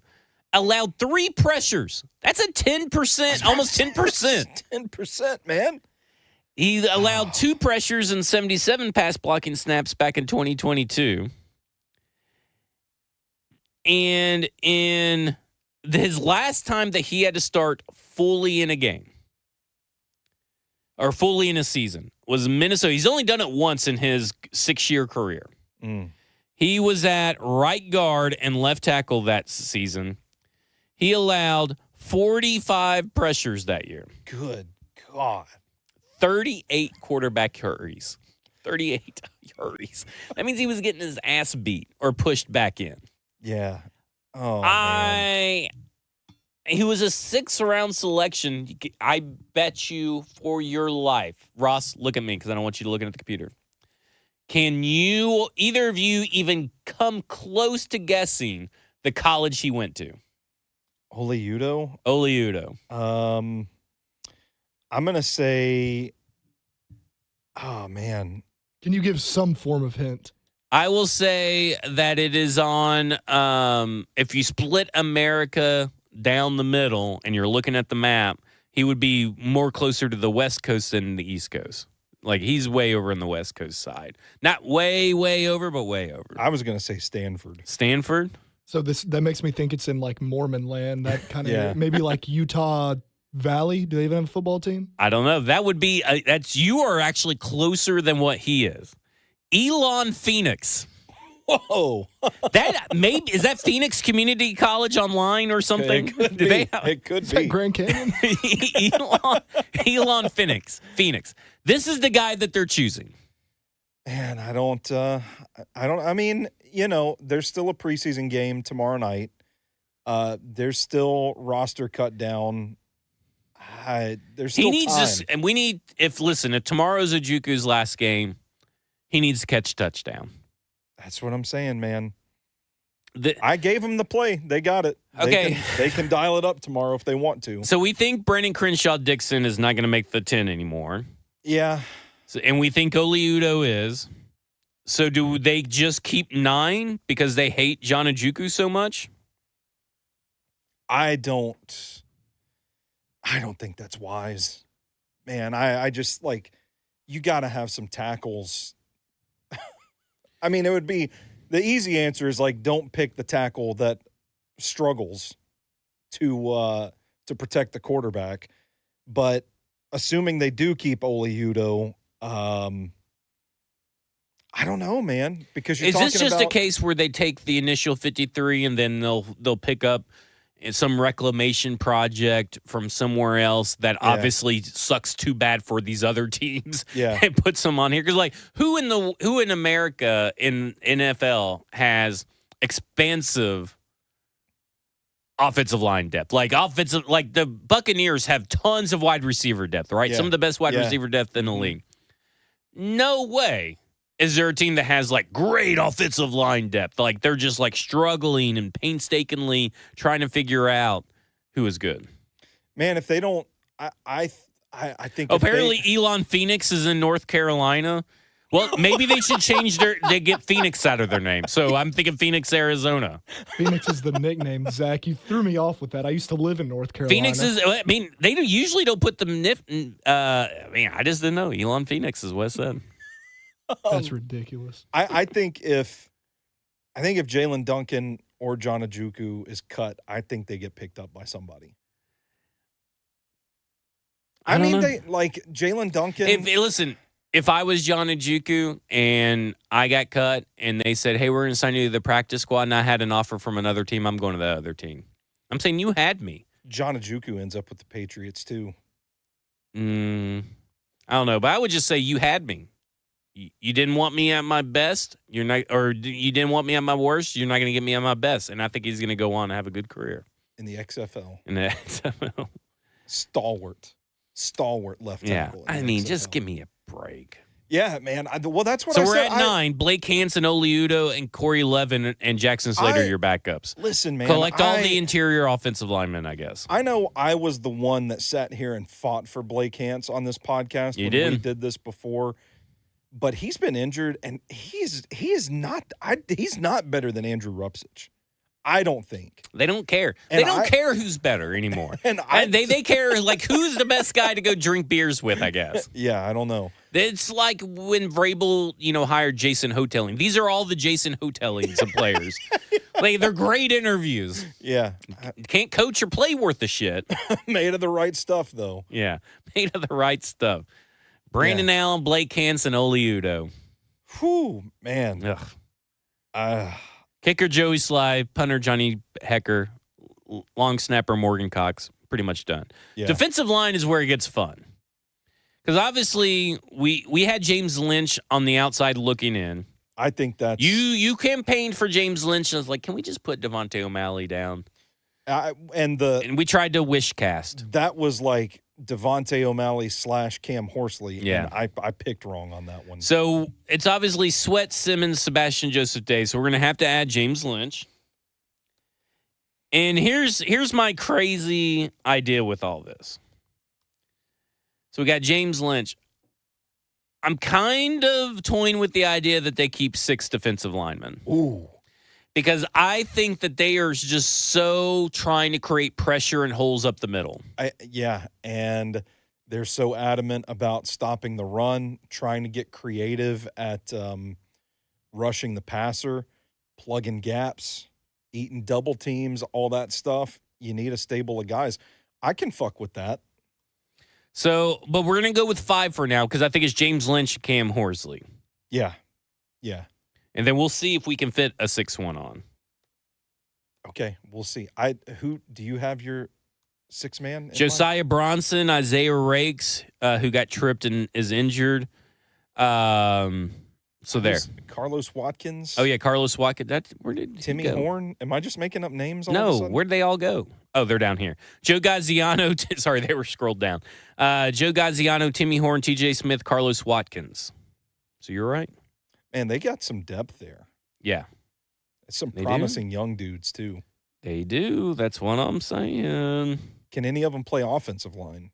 A: Allowed 3 pressures. That's a 10%, almost 10%.
B: 10%, man.
A: He allowed 2 pressures and 77 pass blocking snaps back in 2022. And in his last time that he had to start fully in a game or fully in a season was Minnesota. He's only done it once in his 6-year career. He was at right guard and left tackle that season. He allowed 45 pressures that year.
B: Good God.
A: 38 quarterback hurries. 38 hurries. That means he was getting his ass beat or pushed back in.
B: Yeah. Oh, man.
A: He was a 6th-round selection. I bet you for your life. Ross, look at me because I don't want you to look at the computer. Can either of you even come close to guessing the college he went to?
B: Oli Udoh?
A: Oli Udoh.
B: I'm going to say, oh, man.
C: Can you give some form of hint?
A: I will say that it is on, if you split America down the middle and you're looking at the map, he would be more closer to the West Coast than the East Coast. Like, he's way over on the West Coast side. Not way, way over, but way over.
B: I was going to say Stanford.
A: Stanford?
C: So that makes me think it's in like Mormon land, that kind of
B: Yeah.
C: maybe like Utah Valley. Do they even have a football team?
A: I don't know. That would be you are actually closer than what he is. Elon Phoenix.
B: Whoa.
A: Is that Phoenix Community College online or something?
B: It could
A: Do
B: be.
A: they have-
B: It could
C: Is that
B: be.
C: Grand Canyon?
A: Elon Phoenix. This is the guy that they're choosing.
B: Man, I mean, there's still a preseason game tomorrow night. There's still roster cut down. There's still
A: He needs
B: time.
A: this, and if tomorrow's Ojukwu last game, he needs to catch a touchdown.
B: That's what I'm saying, man. I gave them the play. They got it.
A: Okay.
B: They can dial it up tomorrow if they want to.
A: So we think Brandon Crenshaw-Dixon is not going to make the 10 anymore.
B: Yeah.
A: And we think Oli Udoh is. So do they just keep 9 because they hate John Ojukwu so much?
B: I don't think that's wise. Man, I just you got to have some tackles. I mean, it would be the easy answer is don't pick the tackle that struggles to protect the quarterback. But assuming they do keep Oli Udoh, I don't know, man, because you're
A: Is
B: talking
A: this just
B: about
A: a case where they take the initial 53 and then they'll pick up some reclamation project from somewhere else that obviously sucks too bad for these other teams and puts them on here? Because who in America in NFL has expansive offensive line depth? Like the Buccaneers have tons of wide receiver depth, right?
B: Yeah.
A: Some of the best wide receiver depth in the league. No way is there a team that has great offensive line depth. They're just struggling and painstakingly trying to figure out who is good.
B: Man, if they don't, I think
A: apparently Elon Phoenix is in North Carolina. Well, maybe they should change they get Phoenix out of their name. So I'm thinking Phoenix, Arizona.
C: Phoenix is the nickname, Zach. You threw me off with that. I used to live in North Carolina.
A: Phoenix is, they usually don't put the I just didn't know. Elon Phoenix is what it said.
C: That's ridiculous.
B: I think if Jalen Duncan or John Ojukwu is cut, I think they get picked up by somebody. I mean, they Jalen Duncan.
A: If I was John Ojukwu and I got cut and they said, "Hey, we're going to sign you to the practice squad," and I had an offer from another team, I'm going to the other team. I'm saying you had me.
B: John Ojukwu ends up with the Patriots too.
A: I don't know, but I would just say you had me. You didn't want me at my best. You're not, or you didn't want me at my worst. You're not going to get me at my best, and I think he's going to go on and have a good career
B: in the XFL. Stalwart left tackle.
A: I mean, just give me a break.
B: Yeah, man. That's what I said.
A: So we're at 9. Blake Hansen, Oli Udoh, and Corey Levin and Jackson Slater are your backups.
B: Listen, man.
A: Collect all the interior offensive linemen, I guess.
B: I know I was the one that sat here and fought for Blake Hansen on this podcast. We did this before. But he's been injured, and he's not better than Andrew Rupsich. I don't think.
A: They don't care. They don't care who's better anymore. And they care who's the best guy to go drink beers with, I guess.
B: Yeah, I don't know.
A: It's like when Vrabel, hired Jason Hotelling. These are all the Jason Hotellings of players. They're great interviews.
B: Yeah.
A: Can't coach or play worth a shit.
B: Made of the right stuff, though.
A: Yeah, made of the right stuff. Brandon Allen, Blake Hansen, Oli Udoh.
B: Whew, man.
A: Ugh. Kicker Joey Sly, punter Johnny Hecker, long snapper Morgan Cox. Pretty much done. Yeah. Defensive line is where it gets fun. Because obviously we had James Lynch on the outside looking in.
B: I think that's...
A: You campaigned for James Lynch. I was like, can we just put Devontae O'Malley down?
B: And
A: we tried to wish cast.
B: That was Devontae O'Malley / Cam Horsley.
A: Yeah.
B: And I picked wrong on that one.
A: So it's obviously Sweat, Simmons, Sebastian Joseph Day. So we're going to have to add James Lynch. And here's my crazy idea with all this. So we got James Lynch. I'm kind of toying with the idea that they keep 6 defensive linemen.
B: Ooh.
A: Because I think that they are just so trying to create pressure and holes up the middle.
B: And they're so adamant about stopping the run, trying to get creative at rushing the passer, plugging gaps. eating double teams, all that stuff. You need a stable of guys. I can fuck with that.
A: So, but we're going to go with 5 for now because I think it's James Lynch, Cam Horsley.
B: Yeah.
A: And then we'll see if we can fit a 6-1 on.
B: Okay, we'll see. Who do you have your 6-man?
A: Josiah Bronson, Isaiah Rakes, who got tripped and is injured. So there.
B: Carlos Watkins.
A: Oh, yeah, Carlos Watkins. Where did
B: Timmy
A: he go?
B: Horn. Am I just making up names all of a
A: No,
B: sudden?
A: where'd they all go? Oh, they're down here. Joe Gaziano. Sorry, they were scrolled down. Joe Gaziano, Timmy Horn, TJ Smith, Carlos Watkins. So you're right.
B: Man, they got some depth there.
A: Yeah.
B: Some promising young dudes, too.
A: They do. That's what I'm saying.
B: Can any of them play offensive line?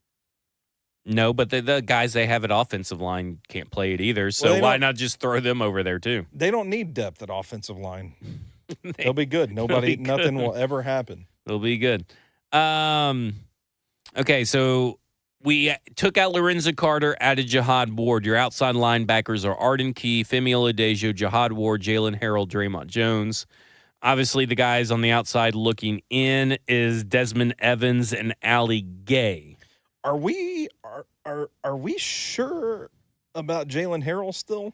A: No, but the guys they have at offensive line can't play it either. So why not just throw them over there too?
B: They don't need depth at offensive line. They'll be good. Nothing will ever happen.
A: They'll be good. Okay, so we took out Lorenzo Carter, added Jihad Ward. Your outside linebackers are Arden Key, Femi Oladejo, Jihad Ward, Jalen Harrell, Draymond Jones. Obviously, the guys on the outside looking in is Desmond Evans and Ali Gay.
B: Are we sure about Jalen Harrell still?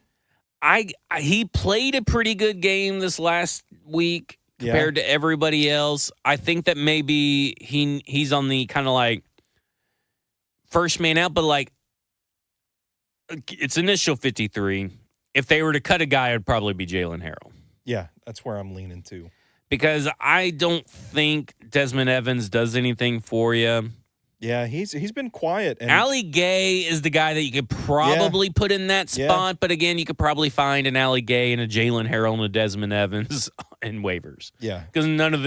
A: He played a pretty good game this last week compared to everybody else. I think that maybe he's on the kind of like first man out, but like it's initial 53. If they were to cut a guy, it'd probably be Jalen Harrell.
B: Yeah, that's where I'm leaning to.
A: Because I don't think Desmond Evans does anything for you.
B: Yeah, he's been quiet. And
A: Ali Gay is the guy that you could probably put in that spot, but again, you could probably find an Ali Gay and a Jalen Harrell and a Desmond Evans in waivers.
B: Yeah,
A: because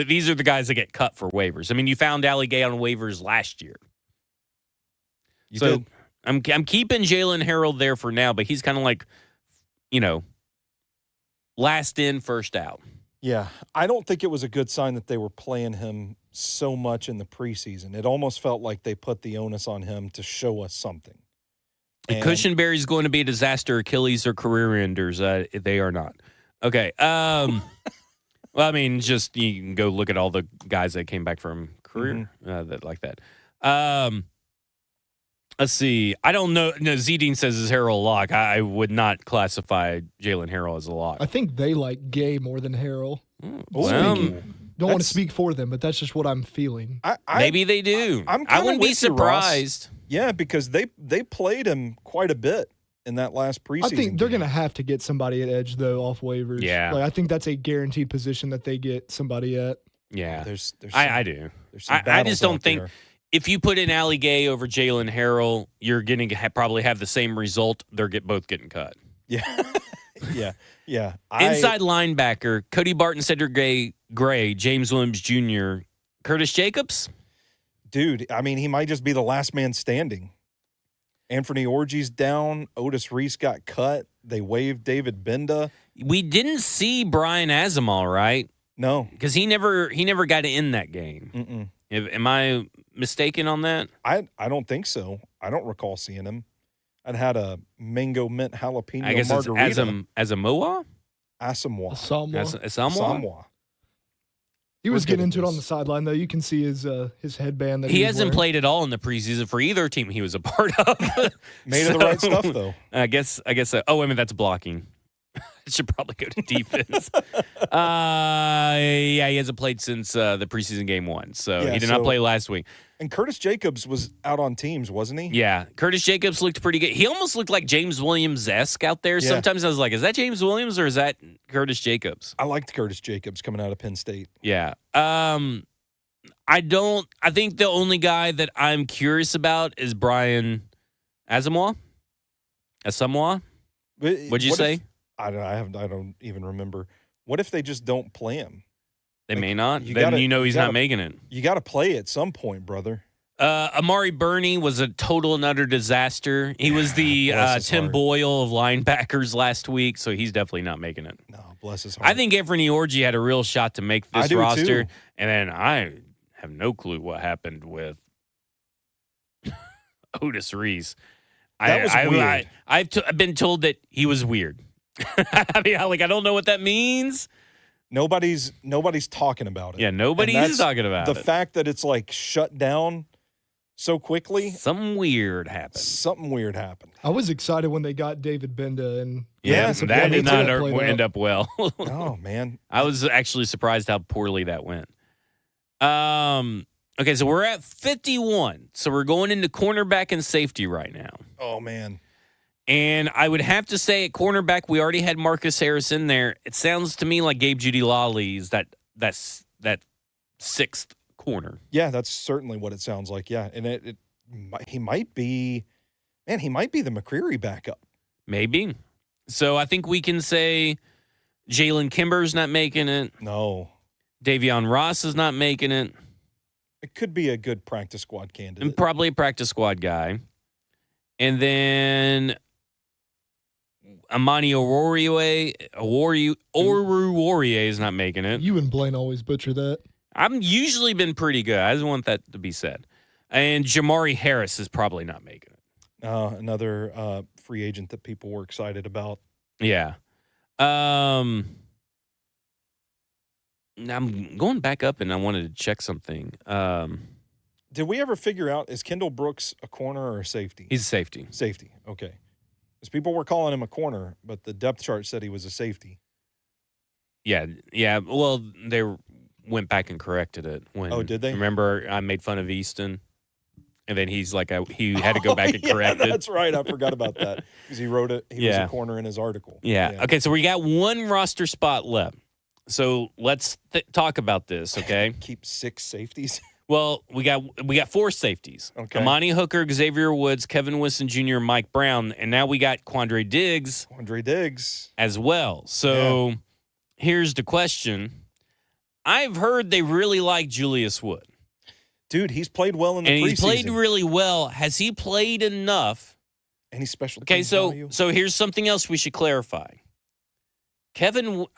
A: these are the guys that get cut for waivers. I mean, you found Ali Gay on waivers last year.
B: You did.
A: I'm keeping Jalen Harrell there for now, but he's kind of like, last in, first out.
B: Yeah, I don't think it was a good sign that they were playing him so much in the preseason. It almost felt like they put the onus on him to show us something.
A: And Cushenberry's going to be a disaster. Achilles are career enders. They are not. Okay. Well, I mean, just you can go look at all the guys that came back from career that like that. Let's see. I don't know. No, Zedine says is Harrell a lock. I would not classify Jalen Harrell as a lock.
C: I think they like Gay more than Harrell. Don't want to speak for them, but that's just what I'm feeling.
A: Maybe they do. I wouldn't be surprised.
B: Yeah, because they played him quite a bit in that last preseason.
C: I think they're going to have to get somebody at edge, though, off waivers.
A: Yeah.
C: I think that's a guaranteed position that they get somebody at.
A: Yeah.
B: I
A: do. I just don't think if you put in Ali Gay over Jalen Harrell, you're going to probably have the same result. They're both getting cut.
B: Yeah. Yeah.
A: Inside linebacker, Cody Barton, Cedric Gray, James Williams Jr., Curtis Jacobs.
B: Dude, I mean, he might just be the last man standing. Anthony Orgy's down. Otis Reese got cut. They waived David Benda.
A: We didn't see Brian Asamoah, right?
B: No.
A: Because he never got in that game. Am I mistaken on that?
B: I don't think so. I don't recall seeing him. I'd had a mango mint jalapeno
A: I guess
B: margarita.
A: It's Asamoah?
B: Asamoah.
C: He was getting into it on the sideline, though. You can see his headband. That
A: he hasn't played at all in the preseason for either team he was a part of.
B: Made of the right stuff, though.
A: I guess. Oh, wait a minute, that's blocking. It should probably go to defense. Yeah, he hasn't played since the preseason game 1, so he did not play last week.
B: And Curtis Jacobs was out on teams, wasn't he?
A: Yeah, Curtis Jacobs looked pretty good. He almost looked like James Williams-esque out there. Yeah. Sometimes I was like, is that James Williams or is that Curtis Jacobs?
B: I liked Curtis Jacobs coming out of Penn State.
A: Yeah. I think the only guy that I'm curious about is Brian Asamoah. What'd you say?
B: I don't even remember. What if they just don't play him?
A: They may not. He's not making it.
B: You got to play at some point, brother.
A: Amari Burney was a total and utter disaster. He was the Tim Boyle of linebackers last week, so he's definitely not making it.
B: No, bless his heart.
A: I think Anthony Orgy had a real shot to make this roster, and then I have no clue what happened with Otis Reese.
B: That was weird.
A: I've been told that he was weird. I mean, I don't know what that means.
B: Nobody's talking about it.
A: Yeah, nobody's talking about it.
B: The fact that it's like shut down so quickly.
A: Something weird happened.
C: I was excited when they got David Benda, and
A: that did not end up well.
B: Oh man,
A: I was actually surprised how poorly that went. Okay, so we're at 51. So we're going into cornerback and safety right now.
B: Oh man.
A: And I would have to say at cornerback, we already had Marcus Harris in there. It sounds to me like Gabe Jeudy-Lally is that sixth corner.
B: Yeah, that's certainly what it sounds like. Yeah, and he might be the McCreary backup.
A: Maybe. So I think we can say Jalen Kimber's not making it.
B: No.
A: Davion Ross is not making it.
B: It could be a good practice squad candidate.
A: And probably a practice squad guy. And then Amani Oruwariye is not making it.
C: You and Blaine always butcher that.
A: I'm usually been pretty good. I just want that to be said. And Jamari Harris is probably not making it.
B: Another free agent that people were excited about.
A: Yeah. I'm going back up, and I wanted to check something.
B: Did we ever figure out, is Kendall Brooks a corner or a safety?
A: He's a safety.
B: Safety, okay. Because people were calling him a corner, but the depth chart said he was a safety.
A: Yeah. Well, they went back and corrected it.
B: Did they?
A: Remember, I made fun of Easton, and then he's like, he had to go back and correct it.
B: That's right. I forgot about that because he wrote it. He was a corner in his article.
A: Yeah. Okay, so we got one roster spot left. So let's talk about this, okay?
B: Keep 6 safeties.
A: Well, we got 4 safeties.
B: Okay.
A: Amani Hooker, Xavier Woods, Kevin Winston Jr., Mike Brown, and now we got Quandre Diggs. As well. So here's the question. I've heard they really like Julius Wood.
B: Dude, he's played well in the preseason.
A: And he's played really well. Has he played enough?
B: Any special
A: teams value? So here's something else we should clarify.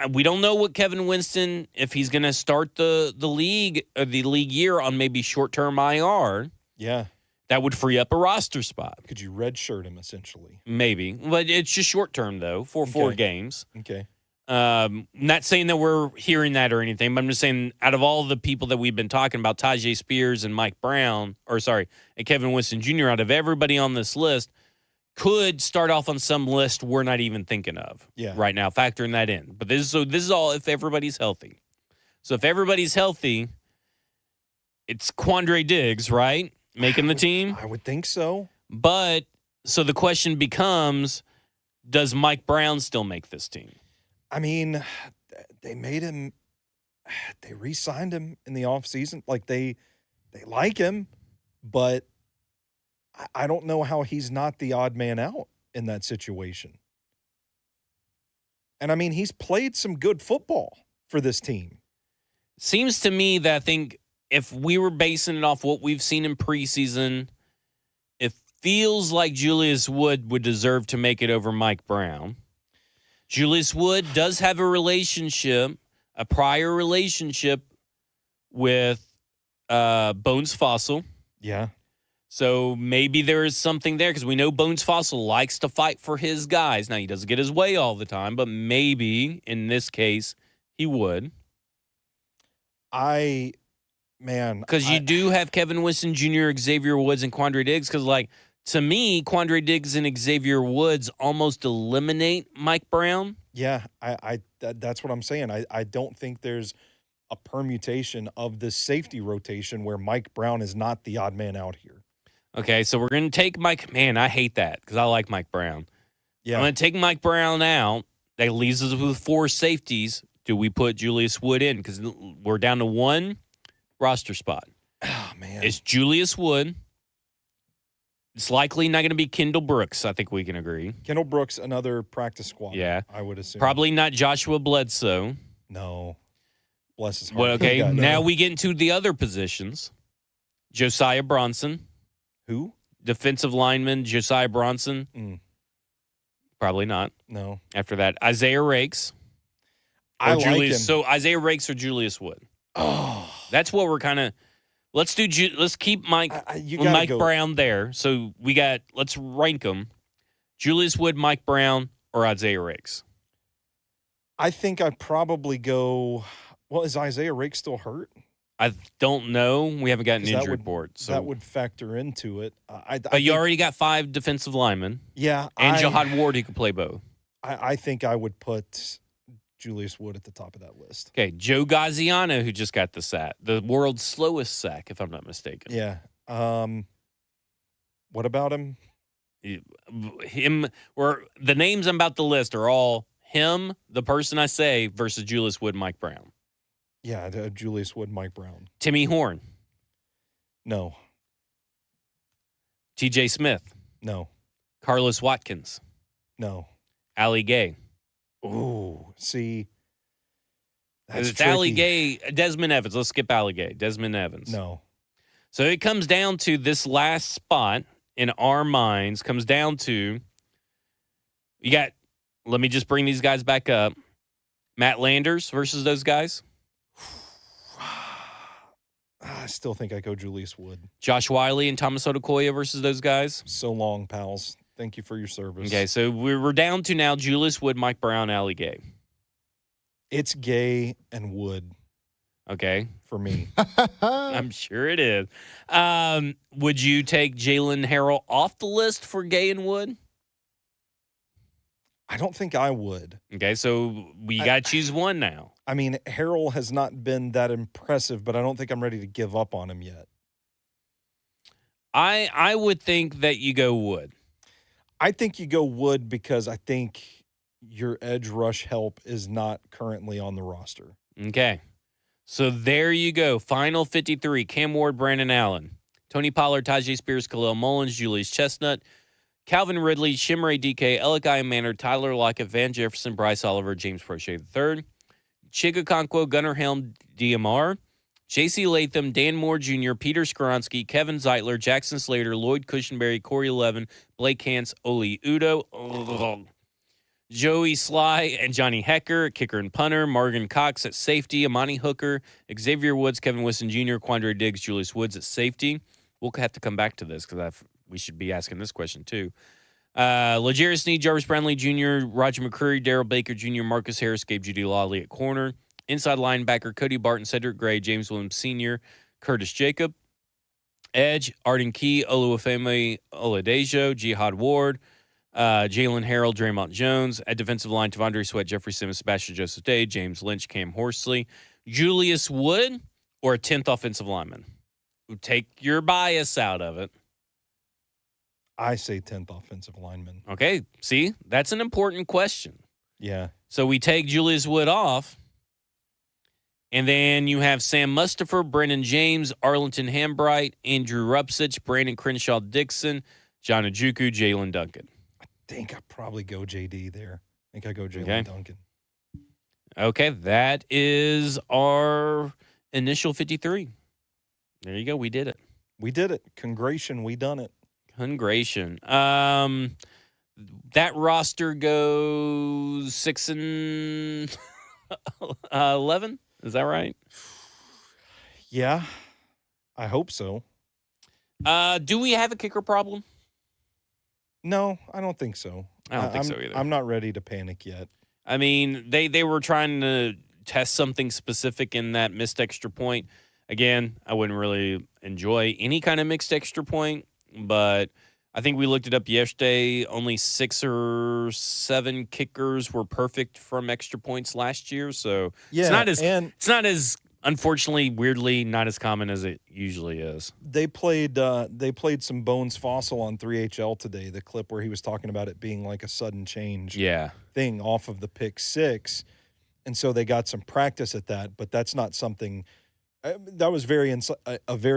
A: We don't know what Kevin Winston, if he's going to start the league year on maybe short-term IR.
B: Yeah.
A: That would free up a roster spot.
B: Could you redshirt him, essentially?
A: Maybe. But it's just short-term, though, for 4 games.
B: Okay.
A: Not saying that we're hearing that or anything, but I'm just saying out of all the people that we've been talking about, Tajay Spears and and Kevin Winston Jr., out of everybody on this list, could start off on some list we're not even thinking of right now, factoring that in. But this is all if everybody's healthy. So if everybody's healthy, it's Quandre Diggs, right? Making the team?
B: I would think so.
A: But so the question becomes, does Mike Brown still make this team?
B: I mean, they made him – they re-signed him in the offseason. Like, they like him, but – I don't know how he's not the odd man out in that situation. And, I mean, he's played some good football for this team.
A: Seems to me that I think if we were basing it off what we've seen in preseason, it feels like Julius Wood would deserve to make it over Mike Brown. Julius Wood does have a prior relationship with Bones Fossil.
B: Yeah.
A: So maybe there is something there because we know Bones Fossil likes to fight for his guys. Now, he doesn't get his way all the time, but maybe in this case he would. Because you do have Kevin Winston Jr., Xavier Woods, and Quandre Diggs. Because, to me, Quandre Diggs and Xavier Woods almost eliminate Mike Brown.
B: Yeah, that's what I'm saying. I don't think there's a permutation of the safety rotation where Mike Brown is not the odd man out here.
A: Okay, so we're going to take Mike. Man, I hate that because I like Mike Brown.
B: Yeah.
A: I'm going to take Mike Brown out. That leaves us with 4 safeties. Do we put Julius Wood in? Because we're down to 1 roster spot.
B: Oh, man.
A: It's Julius Wood. It's likely not going to be Kendall Brooks, I think we can agree.
B: Kendall Brooks, another practice squad.
A: Yeah.
B: I would assume.
A: Probably not Joshua Bledsoe.
B: No. Bless his heart.
A: Well, okay, now we get into the other positions. Josiah Bronson.
B: Who?
A: Defensive lineman Josiah Bronson. Probably not.
B: No.
A: After that, Isaiah Rakes.
B: I like him.
A: So Isaiah Rakes or Julius Wood.
B: Oh.
A: That's what we're kind of – let's keep Mike Brown there. So let's rank them. Julius Wood, Mike Brown, or Isaiah Rakes.
B: I think I'd probably go. Well, is Isaiah Rake still hurt?
A: I don't know. We haven't gotten an
B: 'Cause
A: injury report. So
B: that would factor into it.
A: but you already got 5 defensive linemen.
B: Yeah.
A: And Jihad Ward, who could play both.
B: I think I would put Julius Wood at the top of that list.
A: Okay, Joe Gaziano, who just got the sack, the world's slowest sack, if I'm not mistaken.
B: Yeah. What about him?
A: Or the names I'm about to list are all him, the person I say, versus Julius Wood, Mike Brown.
B: Yeah, Julius Wood, Mike Brown.
A: Timmy Horn.
B: No.
A: TJ Smith.
B: No.
A: Carlos Watkins.
B: No.
A: Ali Gay.
B: Ooh, see. That's
A: It's
B: tricky.
A: Ali Gay. Desmond Evans. Let's skip Ali Gay. Desmond Evans.
B: No.
A: So it comes down to this last spot in our minds, comes down to, you got, let me just bring these guys back up. Matt Landers versus those guys.
B: I still think I go Julius Wood.
A: Josh Wiley and Thomas Odukoya versus those guys.
B: So long, pals. Thank you for your service.
A: Okay, so we're down to now Julius Wood, Mike Brown, Ali Gay.
B: It's Gay and Wood.
A: Okay.
B: For me.
A: I'm sure it is. Would you take Jalen Harrell off the list for Gay and Wood?
B: I don't think I would.
A: Okay, so we got to choose one now.
B: I mean, Harrell has not been that impressive, but I don't think I'm ready to give up on him yet.
A: I would think that you go Wood.
B: I think you go Wood because I think your edge rush help is not currently on the roster.
A: Okay. So there you go. Final 53. Cam Ward, Brandon Allen. Tony Pollard, Tajay Spears, Khalil Mullins, Julius Chestnut, Calvin Ridley, Shimray DK, Elikai Manor, Tyler Lockett, Van Jefferson, Bryce Oliver, James Prochet III, Chigakonkwo, Gunnar Helm, DMR, J.C. Latham, Dan Moore Jr., Peter Skoronsky, Kevin Zeitler, Jackson Slater, Lloyd Cushenberry, Corey Levin, Blake Hance, Oli Udo, Joey Sly and Johnny Hecker, kicker and punter, Morgan Cox at safety, Amani Hooker, Xavier Woods, Kevin Wilson Jr., Quandre Diggs, Julius Woods at safety. We'll have to come back to this because we should be asking this question too. L'Jarius Sneed, Jarvis Brownlee Jr., Roger McCreary, Darrell Baker Jr., Marcus Harris, Gabe Judy Lawley at corner. Inside linebacker, Cody Barton, Cedric Gray, James Williams Sr., Curtis Jacob. Edge, Arden Key, Oluwafemi Oladejo, Jihad Ward, Jalen Harrell, Draymond Jones. At defensive line, Tavondre Sweat, Jeffrey Simmons, Sebastian Joseph Day, James Lynch, Cam Horsley. Julius Wood or a 10th offensive lineman? Take your bias out of it.
B: I say 10th offensive lineman.
A: Okay, see, that's an important question.
B: Yeah.
A: So we take Julius Wood off, and then you have Sam Mustipher, Brendan James, Arlington Hambright, Andrew Rupsich, Brandon Crenshaw Dixon, John Ojukwu, Jalen Duncan.
B: I think I probably go JD there. I think I go Jalen Duncan.
A: Okay, that is our initial 53. There you go. We did it.
B: We did it. Congration. We done it.
A: Congration. That roster goes 6 and 11. Is that right?
B: Yeah, I hope so.
A: Do we have a kicker problem?
B: No, I don't think so.
A: I don't think so either.
B: I'm not ready to panic yet.
A: I mean, they were trying to test something specific in that missed extra point. Again, I wouldn't really enjoy any kind of mixed extra point, but I think we looked it up yesterday. Only 6 or 7 kickers were perfect from extra points last year, so
B: yeah,
A: it's not as unfortunately, weirdly, not as common as it usually is.
B: They played some Bones Fossil on 3HL today, the clip where he was talking about it being like a sudden change thing off of the pick 6. And so they got some practice at that, but that's not something that was a very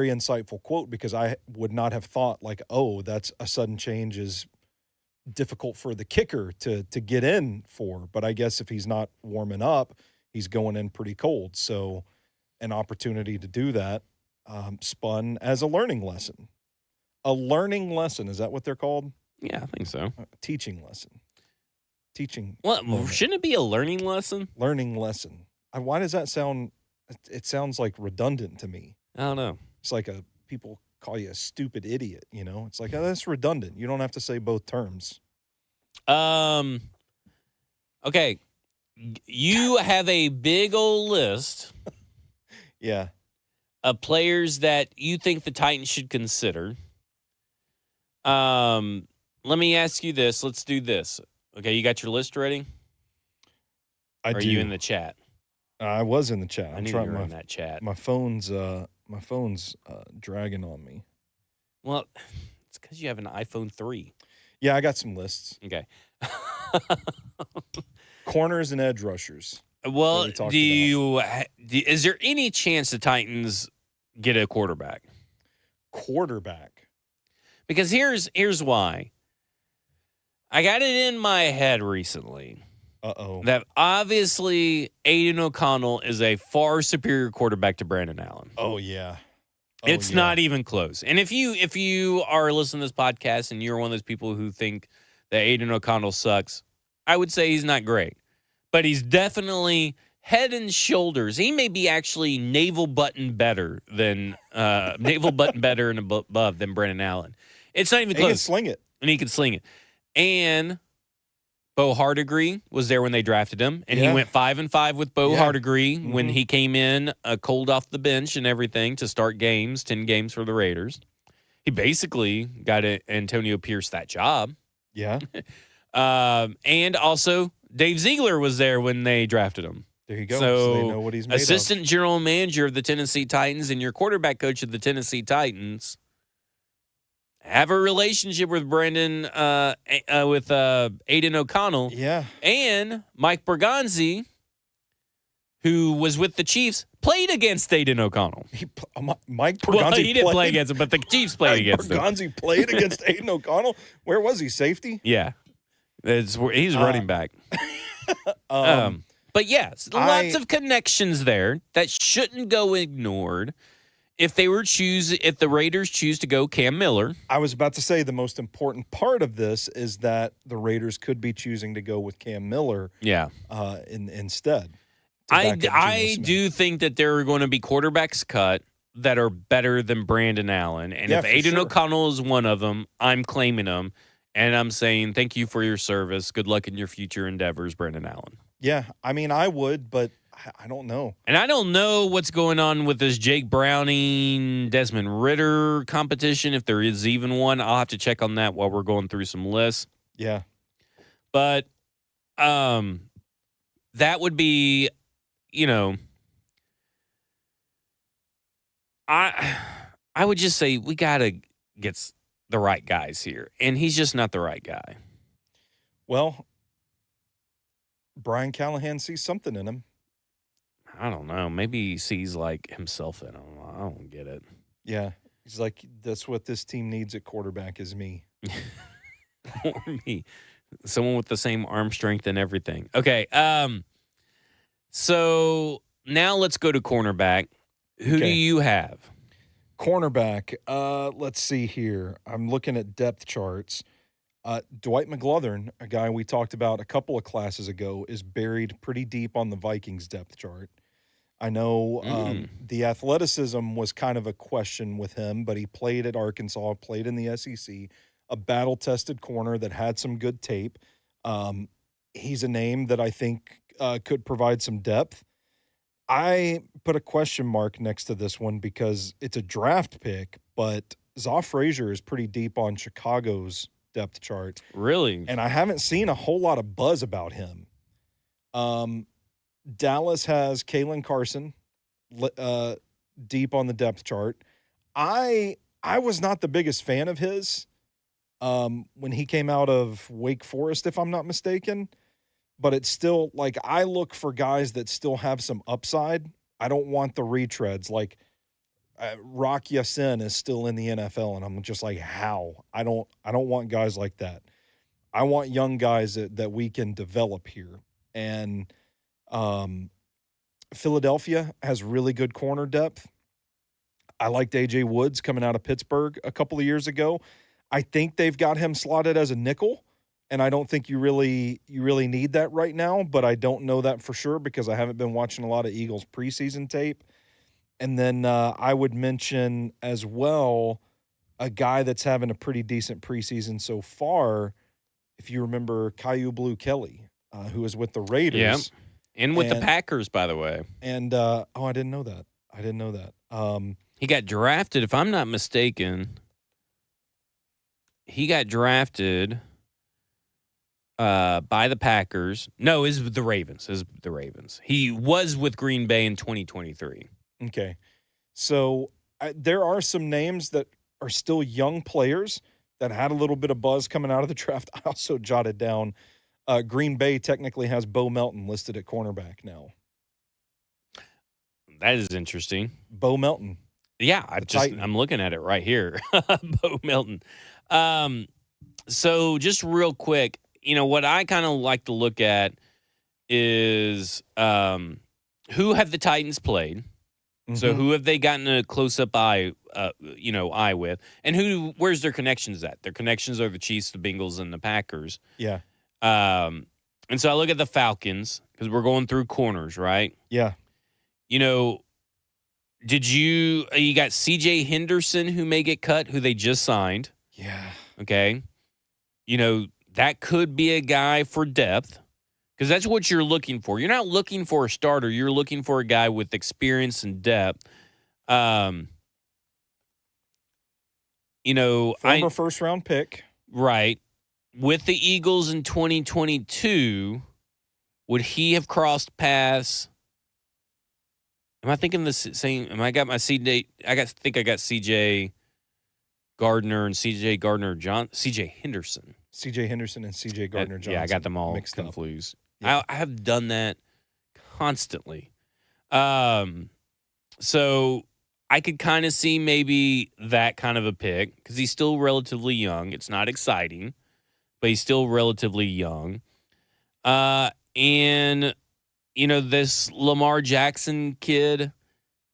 B: insightful quote, because I would not have thought like, oh, that's a sudden change is difficult for the kicker to get in for. But I guess if he's not warming up, he's going in pretty cold. So an opportunity to do that spun as a learning lesson. A learning lesson. Is that what they're called?
A: Yeah, I think so.
B: Teaching lesson. Teaching.
A: Well, shouldn't it be a learning lesson?
B: Learning lesson. Why does that sound? It sounds like redundant to me.
A: I don't know.
B: It's like people call you a stupid idiot, you know? It's like, oh, that's redundant. You don't have to say both terms.
A: Okay. you have a big old list
B: Yeah.
A: of players that you think the Titans should consider. Let me ask you this. Let's do this. Okay, you got your list ready?
B: I do.
A: Are you in the chat?
B: I was in the chat.
A: I knew you were in that chat.
B: My phone's dragging on me.
A: Well, it's because you have an iPhone 3.
B: Yeah, I got some lists.
A: Okay.
B: Corners and edge rushers.
A: Well, is there any chance the Titans get a quarterback?
B: Quarterback.
A: Because here's why. I got it in my head recently. That obviously Aiden O'Connell is a far superior quarterback to Brandon Allen.
B: Oh yeah.
A: It's not even close. And if you are listening to this podcast and you're one of those people who think that Aiden O'Connell sucks, I would say he's not great. But he's definitely head and shoulders. He may be actually navel button better and above than Brandon Allen. It's not even close.
B: He can sling it.
A: And he can sling it. And Bo Hardegree was there when they drafted him, and he went 5-5 with Bo Hardegree when he came in cold off the bench and everything to start games, 10 games for the Raiders. He basically got Antonio Pierce that job.
B: Yeah.
A: And also Dave Ziegler was there when they drafted him.
B: There you go. So they know what he's made
A: assistant general manager of the Tennessee Titans and your quarterback coach of the Tennessee Titans have a relationship with Brandon, with Aiden O'Connell.
B: Yeah.
A: And Mike Bergonzi, who was with the Chiefs, played against Aiden O'Connell.
B: Mike Bergonzi
A: well, he didn't play against him, but the Chiefs played against him.
B: Bergonzi played against Aiden O'Connell? Where was he? Safety?
A: Yeah. He's running back. But yes, lots of connections there that shouldn't go ignored. If the Raiders choose to go Cam Miller.
B: I was about to say the most important part of this is that the Raiders could be choosing to go with Cam Miller instead.
A: I do think that there are going to be quarterbacks cut that are better than Brandon Allen. And if Aiden O'Connell is one of them, I'm claiming him. And I'm saying thank you for your service. Good luck in your future endeavors, Brandon Allen.
B: Yeah, I mean, I would, but I don't know.
A: And I don't know what's going on with this Jake Browning, Desmond Ritter competition, if there is even one. I'll have to check on that while we're going through some lists.
B: Yeah.
A: But that would be, I would just say we got to get the right guys here. And he's just not the right guy.
B: Well, Brian Callahan sees something in him.
A: I don't know. Maybe he sees like himself in him. I don't get it.
B: Yeah. He's like, that's what this team needs at quarterback is me.
A: Or me. Someone with the same arm strength and everything. Okay. So now let's go to cornerback. Who do you have?
B: Cornerback. Let's see here. I'm looking at depth charts. Dwight McGlothern, a guy we talked about a couple of classes ago, is buried pretty deep on the Vikings depth chart. I know the athleticism was kind of a question with him, but he played at Arkansas, played in the SEC, a battle-tested corner that had some good tape. He's a name that I think could provide some depth. I put a question mark next to this one because it's a draft pick, but Zoff Frazier is pretty deep on Chicago's depth chart.
A: Really?
B: And I haven't seen a whole lot of buzz about him. Dallas has Kalen Carson deep on the depth chart. I was not the biggest fan of his when he came out of Wake Forest, if I'm not mistaken. But it's still, like, I look for guys that still have some upside. I don't want the retreads. Like, Rock Ya-Sin is still in the NFL, and I'm just like, how? I don't want guys like that. I want young guys that we can develop here. And Philadelphia has really good corner depth. I liked A.J. Woods coming out of Pittsburgh a couple of years ago. I think they've got him slotted as a nickel, and I don't think you really need that right now, but I don't know that for sure because I haven't been watching a lot of Eagles preseason tape. And then I would mention as well a guy that's having a pretty decent preseason so far, if you remember Caillou Blue Kelly, who is with the Raiders.
A: And with the Packers, by the way.
B: And I didn't know that.
A: He got drafted, if I'm not mistaken. He got drafted by the Packers. No, it's the Ravens. He was with Green Bay in 2023.
B: Okay. So there are some names that are still young players that had a little bit of buzz coming out of the draft. I also jotted down Green Bay technically has Bo Melton listed at cornerback now.
A: That is interesting.
B: Bo Melton.
A: Yeah, I'm looking at it right here. Bo Melton. So just real quick, what I kind of like to look at is who have the Titans played? Mm-hmm. So who have they gotten a close-up eye with? And where's their connections at? Their connections are the Chiefs, the Bengals, and the Packers.
B: Yeah.
A: And so I look at the Falcons because we're going through corners, right?
B: Yeah.
A: Did you got C.J. Henderson who may get cut, who they just signed.
B: Yeah.
A: Okay. That could be a guy for depth because that's what you're looking for. You're not looking for a starter. You're looking for a guy with experience and depth.
B: Former first-round pick.
A: Right. With the Eagles in 2022, would he have crossed paths? Am I thinking the same? I got CJ Gardner and CJ Henderson.
B: CJ Henderson and CJ Gardner Johnson.
A: Yeah, I got them all confused.
B: Yeah.
A: I have done that constantly. So I could kind of see maybe that kind of a pick because he's still relatively young. It's not exciting, but he's still relatively young. And this Lamar Jackson kid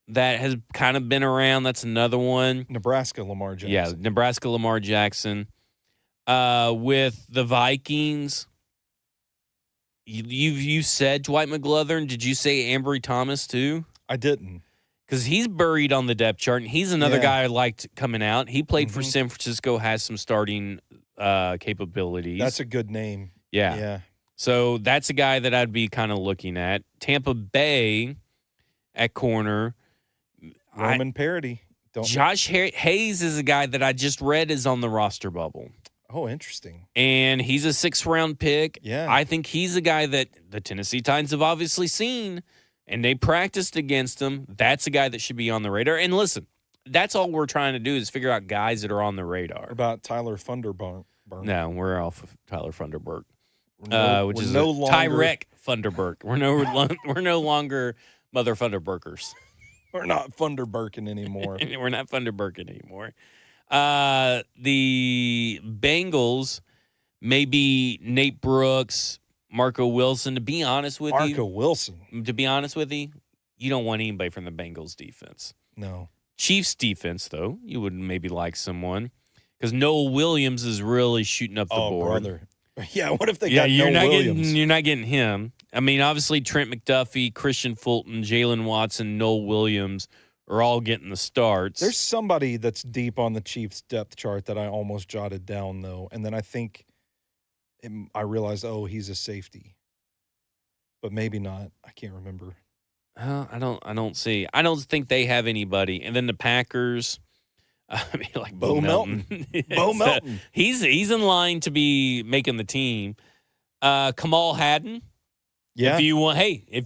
A: that has kind of been around, that's another one.
B: Nebraska Lamar Jackson.
A: Yeah, Nebraska Lamar Jackson. With the Vikings, you said Dwight McGlothern. Did you say Ambry Thomas too?
B: I didn't.
A: Because he's buried on the depth chart, and he's another guy I liked coming out. He played for San Francisco, has some starting capabilities.
B: That's a good name.
A: Yeah. So that's a guy that I'd be kind of looking at. Tampa Bay at corner.
B: Roman Parody.
A: Josh Hayes is a guy that I just read is on the roster bubble.
B: Oh, interesting.
A: And he's a 6th-round pick.
B: Yeah.
A: I think he's a guy that the Tennessee Titans have obviously seen, and they practiced against him. That's a guy that should be on the radar. And listen, that's all we're trying to do is figure out guys that are on the radar.
B: What about Tyler Funderburk?
A: No, we're off of Tyler Funderburk. Which is
B: no longer
A: Tyrek Funderburk. We're no longer Mother Funderburkers.
B: We're not Funderburking anymore.
A: We're not Funderburking anymore. The Bengals, maybe Nate Brooks, Marco Wilson. To be honest with you, you don't want anybody from the Bengals defense.
B: No.
A: Chiefs defense, though, you would maybe like someone because Noel Williams is really shooting up the board.
B: Brother. Yeah, what if they got Noel Williams?
A: You're not getting him. I mean, obviously Trent McDuffie, Christian Fulton, Jalen Watson, Noel Williams are all getting the starts.
B: There's somebody that's deep on the Chiefs depth chart that I almost jotted down, though, and then I realized, he's a safety, but maybe not. I can't remember.
A: I don't think they have anybody. And then the Packers. Like Bo Melton.
B: Bo Melton.
A: He's in line to be making the team. Kamal Haddon.
B: Yeah.
A: If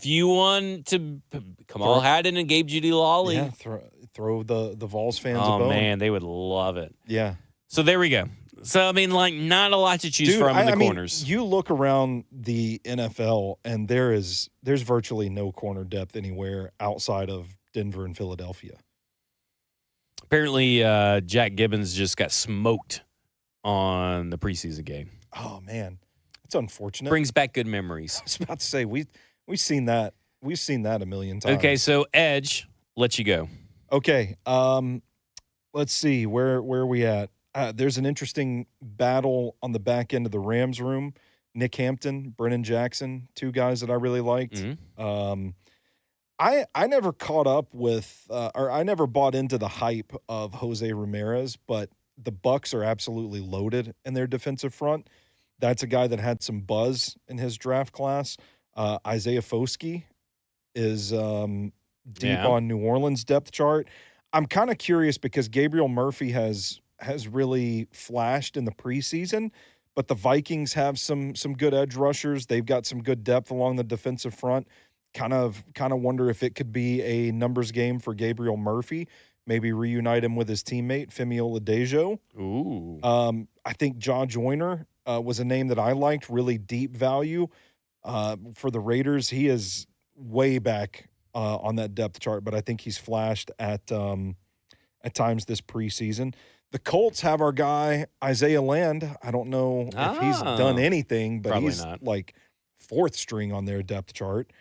A: you want to Kamal Haddon and Gabe Jeudy-Lally.
B: Yeah, throw the Vols fans a bone.
A: Oh man, they would love it.
B: Yeah.
A: So there we go. So I mean, like not a lot to choose from in the corners.
B: You look around the NFL and there's virtually no corner depth anywhere outside of Denver and Philadelphia.
A: Apparently, Jack Gibbons just got smoked on the preseason game.
B: Oh man, it's unfortunate.
A: Brings back good memories.
B: I was about to say we've seen that. We've seen that a million times.
A: Okay, so Edge, let you go.
B: Okay, let's see where are we at. There's an interesting battle on the back end of the Rams room. Nick Hampton, Brennan Jackson, two guys that I really liked.
A: Mm-hmm.
B: I never caught up with or I never bought into the hype of Jose Ramirez, but the Bucs are absolutely loaded in their defensive front. That's a guy that had some buzz in his draft class. Isaiah Foskey is deep on New Orleans depth chart. I'm kind of curious because Gabriel Murphy has really flashed in the preseason, but the Vikings have some good edge rushers. They've got some good depth along the defensive front. Kind of wonder if it could be a numbers game for Gabriel Murphy. Maybe reunite him with his teammate Femi Oladejo.
A: Ooh.
B: I think Ja Joyner was a name that I liked. Really deep value for the Raiders. He is way back on that depth chart, but I think he's flashed at times this preseason. The Colts have our guy Isaiah Land. I don't know if he's done anything, but he's
A: not.
B: like fourth string on their depth chart.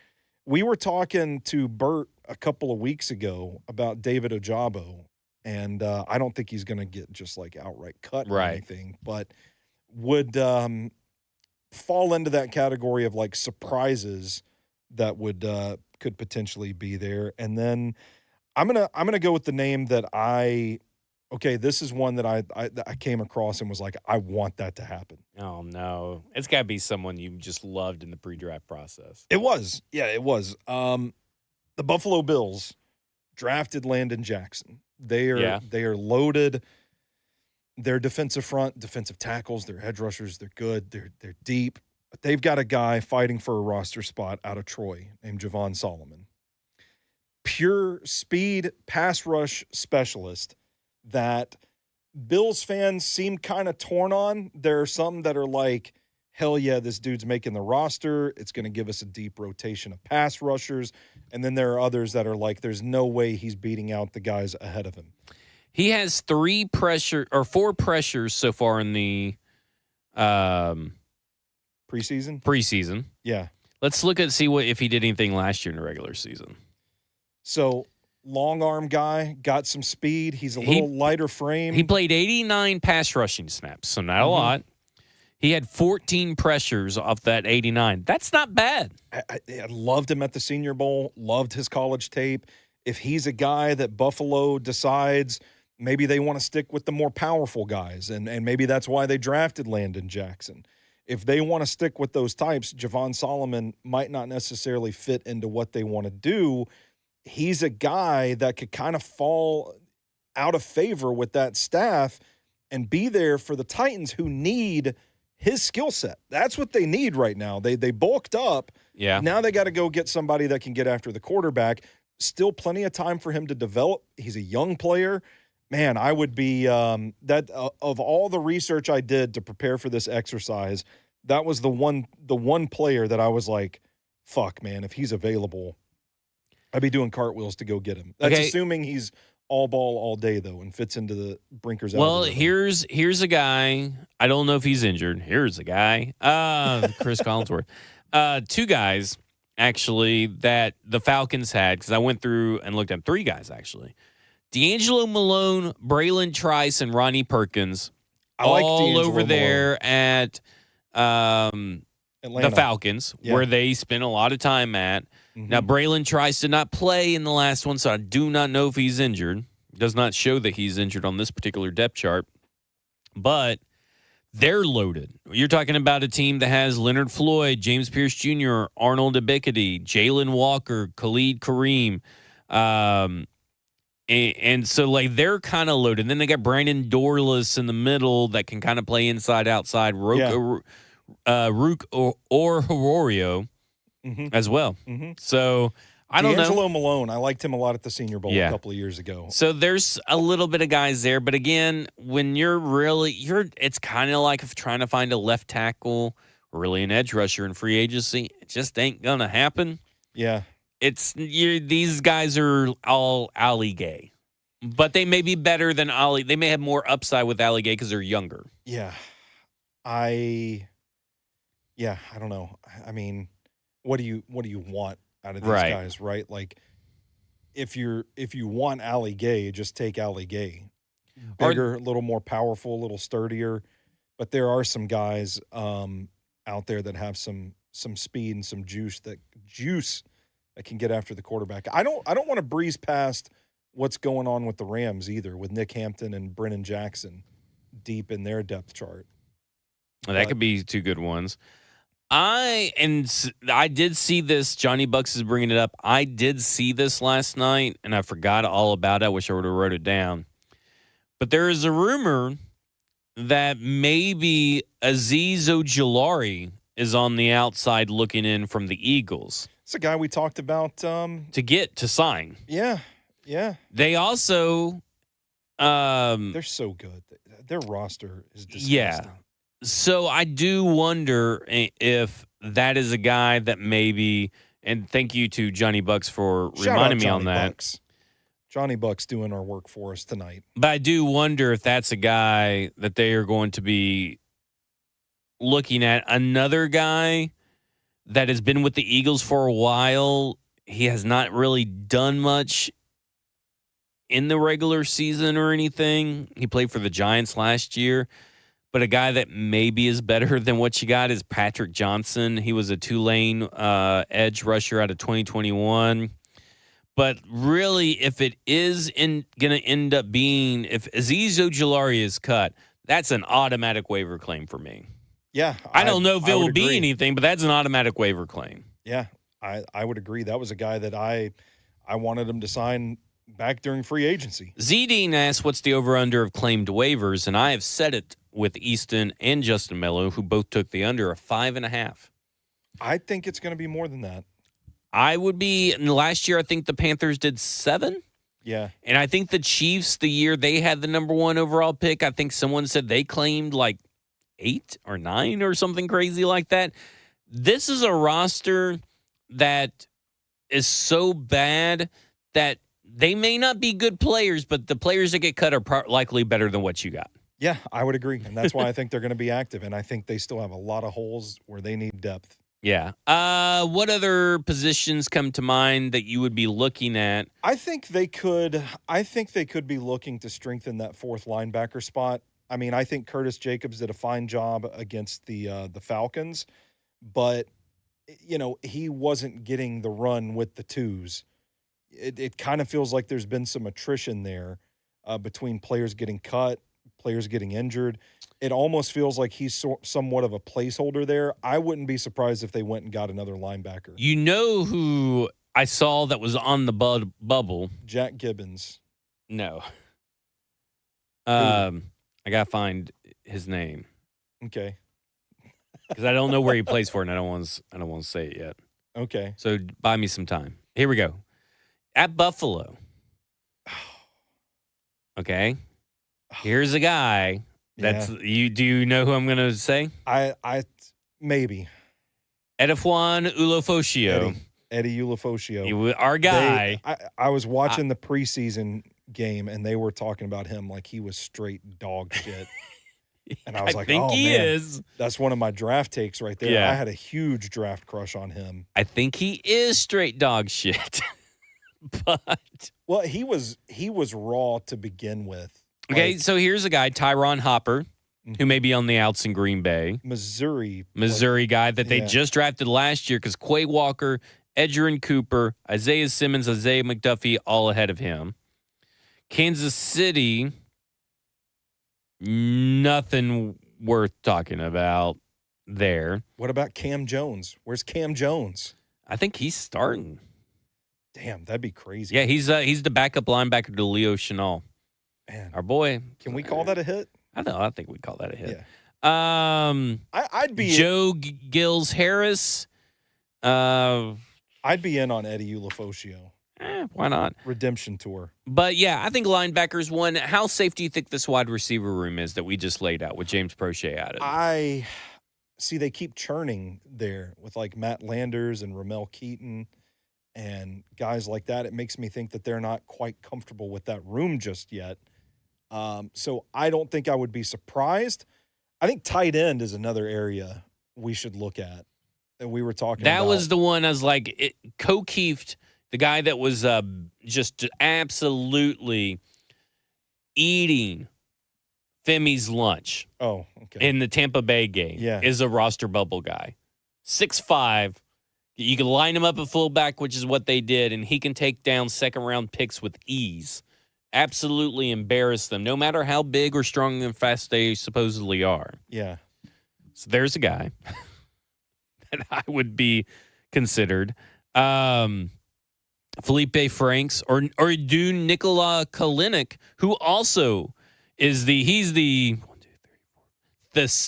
B: We were talking to Bert a couple of weeks ago about David Ojabo, and I don't think he's going to get just like outright cut or anything, but would fall into that category of like surprises that would could potentially be there. And then I'm gonna go with the name that this is one that I came across and was like, I want that to happen.
A: Oh, no. It's got to be someone you just loved in the pre-draft process.
B: It was. Yeah, it was. The Buffalo Bills drafted Landon Jackson. They are loaded. Their defensive front, defensive tackles, their edge rushers, they're good. They're deep. But they've got a guy fighting for a roster spot out of Troy named Javon Solomon. Pure speed pass rush specialist that Bills fans seem kind of torn on. There are some that are like, hell yeah, this dude's making the roster. It's going to give us a deep rotation of pass rushers. And then there are others that are like, there's no way he's beating out the guys ahead of him.
A: He has 4 pressures so far in the preseason.
B: Yeah.
A: Let's look at see if he did anything last year in the regular season.
B: So long arm guy, got some speed. He's a little lighter frame.
A: He played 89 pass rushing snaps, so not a lot. He had 14 pressures off that 89. That's not bad.
B: I loved him at the Senior Bowl, loved his college tape. If he's a guy that Buffalo decides maybe they want to stick with the more powerful guys, and maybe that's why they drafted Landon Jackson. If they want to stick with those types, Javon Solomon might not necessarily fit into what they want to do. He's a guy that could kind of fall out of favor with that staff and be there for the Titans who need his skill set. That's what they need right now. They bulked up.
A: Yeah.
B: Now they got to go get somebody that can get after the quarterback. Still plenty of time for him to develop. He's a young player. Man, I would be of all the research I did to prepare for this exercise, that was the one player that I was like, fuck, man, if he's available, I'd be doing cartwheels to go get him. That's assuming he's all ball all day, though, and fits into the Brinkers.
A: Well, here's a guy. I don't know if he's injured. Here's a guy, Chris Collinsworth. 2 guys, actually, that the Falcons had, because I went through and looked at 3 guys, actually. D'Angelo Malone, Braylon Trice, and Ronnie Perkins, all over there at the Falcons, where they spent a lot of time at. Now, Braylon Trice did not play in the last one, so I do not know if he's injured. It does not show that he's injured on this particular depth chart. But they're loaded. You're talking about a team that has Leonard Floyd, James Pierce Jr., Arnold Ebiketie, Jalen Walker, Khalid Kareem. And so, like, they're kind of loaded. Then they got Brandon Dorless in the middle that can kind of play inside, outside. Rook or Hororio as well. So, I don't know.
B: D'Angelo Malone, I liked him a lot at the Senior Bowl a couple of years ago.
A: So, there's a little bit of guys there. But, again, when it's kind of like trying to find a left tackle or really an edge rusher in free agency. It just ain't going to happen.
B: Yeah.
A: These guys are all Ali Gay, but they may be better than Ali. They may have more upside with Ali Gay because they're younger.
B: Yeah, I don't know. I mean, what do you want out of these guys, right? Like, if you want Ali Gay, just take Ali Gay. Bigger, a little more powerful, a little sturdier. But there are some guys out there that have some speed and some juice that can get after the quarterback. I don't want to breeze past what's going on with the Rams either, with Nick Hampton and Brennan Jackson deep in their depth chart.
A: Well, that could be 2 good ones. I did see this. Johnny Bucks is bringing it up. I did see this last night, and I forgot all about it. I wish I would have wrote it down. But there is a rumor that maybe Azeez Ojulari is on the outside looking in from the Eagles.
B: It's a guy we talked about.
A: To sign.
B: Yeah.
A: They also...
B: they're so good. Their roster is disgusting.
A: Yeah. So I do wonder if that is a guy that maybe, and thank you to Johnny Bucks for reminding me on that.
B: Bucks. Johnny Bucks doing our work for us tonight.
A: But I do wonder if that's a guy that they are going to be looking at. Another guy that has been with the Eagles for a while. He has not really done much in the regular season or anything. He played for the Giants last year. But a guy that maybe is better than what you got is Patrick Johnson. He was a Tulane edge rusher out of 2021. But really, if it is going to end up being, if Azeez Ojulari is cut, that's an automatic waiver claim for me.
B: Yeah.
A: I don't know if it will be
B: agree.
A: anything, but that's an automatic waiver claim.
B: Yeah, I would agree. That was a guy that I wanted him to sign back during free agency.
A: Z-Dean asked what's the over-under of claimed waivers, and I have said it with Easton and Justin Mello, who both took the under of 5.5.
B: I think it's going to be more than that.
A: I would be, last year I think the Panthers did 7.
B: Yeah.
A: And I think the Chiefs, the year they had the number 1 overall pick, I think someone said they claimed like 8 or 9 or something crazy like that. This is a roster that is so bad that they may not be good players, but the players that get cut are likely better than what you got.
B: Yeah, I would agree. And that's why I think they're going to be active. And I think they still have a lot of holes where they need depth.
A: Yeah. What other positions come to mind that you would be looking at?
B: I think they could be looking to strengthen that fourth linebacker spot. I mean, I think Curtis Jacobs did a fine job against the Falcons, but he wasn't getting the run with the twos. It kind of feels like there's been some attrition there between players getting cut, players getting injured. It almost feels like he's somewhat of a placeholder there. I wouldn't be surprised if they went and got another linebacker.
A: You know who I saw that was on the bubble?
B: Jack Gibbons.
A: No. I got to find his name.
B: Okay.
A: Because I don't know where he plays for, and I don't want to say it yet.
B: Okay.
A: So buy me some time. Here we go. At Buffalo. Okay. Here's a guy that's you. Do you know who I'm going to say?
B: I maybe
A: Edifwan Ulofoshio.
B: Eddie Ulofoshio.
A: Our guy.
B: I was watching the preseason game, and they were talking about him like he was straight dog shit. And I was like,
A: think he is.
B: That's one of my draft takes right there.
A: Yeah.
B: I had a huge draft crush on him.
A: I think he is straight dog shit. But
B: well, he was raw to begin with.
A: Okay, so here's a guy, Tyron Hopper, who may be on the outs in Green Bay.
B: Missouri
A: guy that they just drafted last year because Quay Walker, Edgerrin Cooper, Isaiah Simmons, Isaiah McDuffie, all ahead of him. Kansas City, nothing worth talking about there.
B: What about Cam Jones? Where's Cam Jones?
A: I think he's starting.
B: Damn, that'd be crazy.
A: Yeah, he's the backup linebacker to Leo Chenal.
B: Man,
A: our boy.
B: Can we call that a hit?
A: I think we'd call that a hit.
B: Yeah. I'd be
A: Joe Gills Harris.
B: I'd be in on Eddie Ulofoshio.
A: Why not?
B: Redemption tour.
A: But yeah, I think linebackers one. How safe do you think this wide receiver room is that we just laid out with James Prochet added?
B: I see they keep churning there with like Matt Landers and Ramel Keaton and guys like that. It makes me think that they're not quite comfortable with that room just yet. So I don't think I would be surprised. I think tight end is another area we should look at. And we were talking about.
A: That was the one I was like, O'Keefe, the guy that was just absolutely eating Femi's lunch.
B: Oh, okay.
A: In the Tampa Bay game.
B: Yeah.
A: Is a roster bubble guy. 6'5". You can line him up at fullback, which is what they did, and he can take down second-round picks with ease. Absolutely embarrass them, no matter how big or strong and fast they supposedly are.
B: Yeah.
A: So there's a guy that I would be considered. Felipe Franks or do Nikola Kalinick, who also is the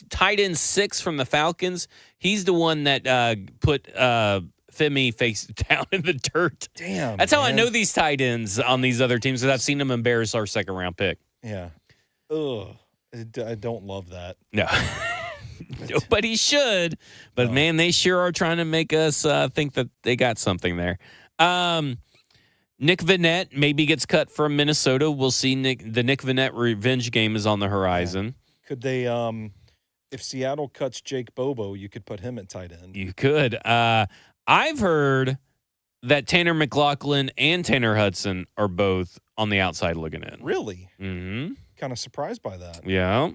A: tight end 6 from the Falcons. He's the one that put Femi face down in the dirt.
B: Damn,
A: that's how I know these tight ends on these other teams, because I've seen them embarrass our second round pick.
B: Yeah. Ugh. I don't love that.
A: No. But he should. But, man, they sure are trying to make us think that they got something there. Nick Vannett maybe gets cut from Minnesota. We'll see. The Nick Vannett revenge game is on the horizon.
B: Yeah. Could they, if Seattle cuts Jake Bobo, you could put him at tight end.
A: You could. I've heard that Tanner McLaughlin and Tanner Hudson are both on the outside looking in.
B: Really?
A: Mm-hmm.
B: Kind of surprised by that.
A: Yeah.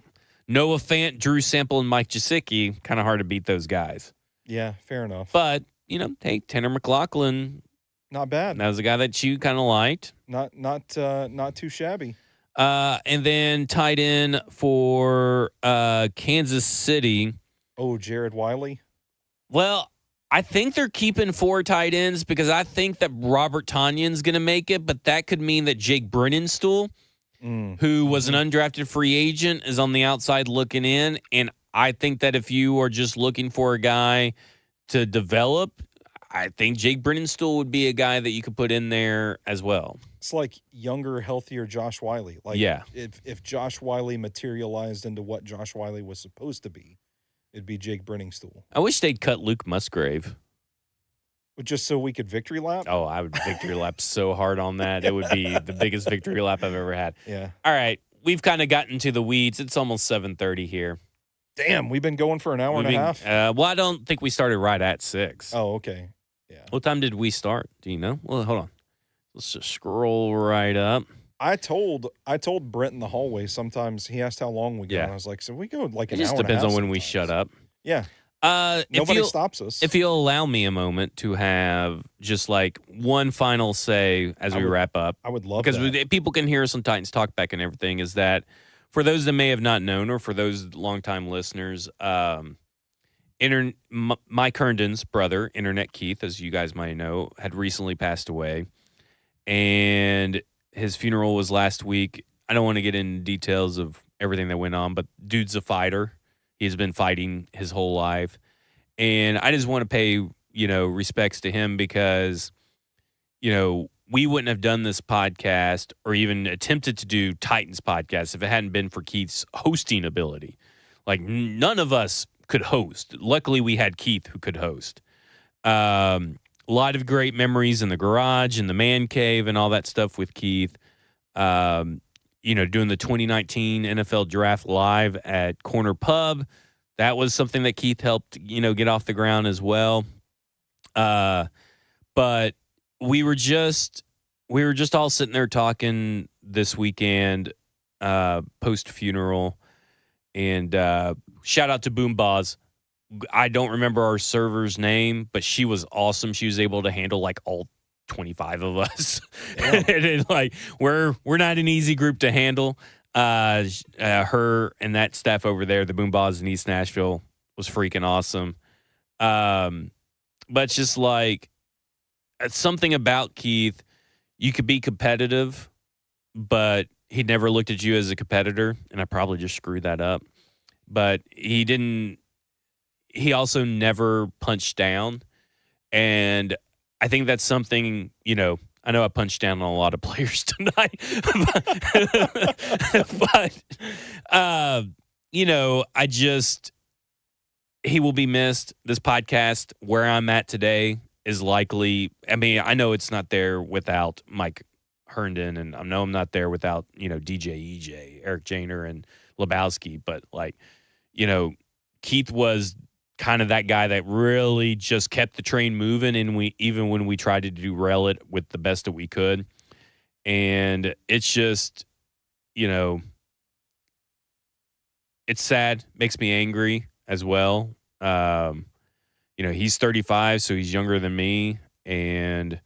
A: Noah Fant, Drew Sample, and Mike Gesicki. Kind of hard to beat those guys.
B: Yeah, fair enough.
A: But, hey, Tanner McLaughlin.
B: Not bad.
A: That was a guy that you kind of liked.
B: Not too shabby.
A: And then tight end for Kansas City.
B: Oh, Jared Wiley.
A: Well, I think they're keeping 4 tight ends because I think that Robert Tonyan's going to make it, but that could mean that Jake Brennenstuhl, who was an undrafted free agent, is on the outside looking in. And I think that if you are just looking for a guy to develop, I think Jake Brennenstuhl would be a guy that you could put in there as well.
B: It's like younger, healthier Josh Wiley. Like,
A: yeah.
B: If Josh Wiley materialized into what Josh Wiley was supposed to be, it'd be Jake Brennenstuhl.
A: I wish they'd cut Luke Musgrave.
B: Just so we could victory lap?
A: Oh, I would victory lap so hard on that. It would be the biggest victory lap I've ever had.
B: Yeah.
A: All right. We've kind of gotten to the weeds. It's almost 7:30 here.
B: Damn, we've been going for an hour and a half?
A: Well, I don't think we started right at 6.
B: Oh, okay. Yeah.
A: What time did we start? Do you know? Well, hold on. Let's just scroll right up.
B: I told Brent in the hallway sometimes he asked how long we go. And I was like, so we go like an hour and a half.
A: It just depends on when
B: sometimes.
A: we shut up.
B: Yeah. Nobody stops us.
A: If you'll allow me a moment to have just like one final say as we wrap up.
B: I would love
A: because
B: that.
A: Because people can hear us on Titans Talk Back and everything, is that for those that may have not known, or for those longtime listeners, Mike Herndon's brother, Internet Keith, as you guys might know, had recently passed away. And his funeral was last week. I don't want to get into details of everything that went on, but dude's a fighter. He's been fighting his whole life. And I just want to pay, respects to him because, we wouldn't have done this podcast or even attempted to do Titans podcast if it hadn't been for Keith's hosting ability. Like, none of us could host. Luckily, we had Keith who could host. A lot of great memories in the garage and the man cave and all that stuff with Keith. Doing the 2019 NFL Draft live at Corner Pub. That was something that Keith helped, get off the ground as well. But we were just all sitting there talking this weekend, post-funeral. And shout out to Boom Boz. I don't remember our server's name, but she was awesome. She was able to handle like all 25 of us. And we're not an easy group to handle. Her and that staff over there, the Boom Boz in East Nashville, was freaking awesome. But it's just like something about Keith. You could be competitive, but he never looked at you as a competitor, and I probably just screwed that up. But he also never punched down, and I think that's something, I know I punched down on a lot of players tonight, but he will be missed. This podcast, where I'm at today, is likely, I know it's not there without Mike Herndon, and I know I'm not there without, DJ EJ, Eric Janer, and Lebowski, but Keith was kind of that guy that really just kept the train moving, and even when we tried to derail it with the best that we could. And it's just, it's sad, makes me angry as well. He's 35, so he's younger than me, and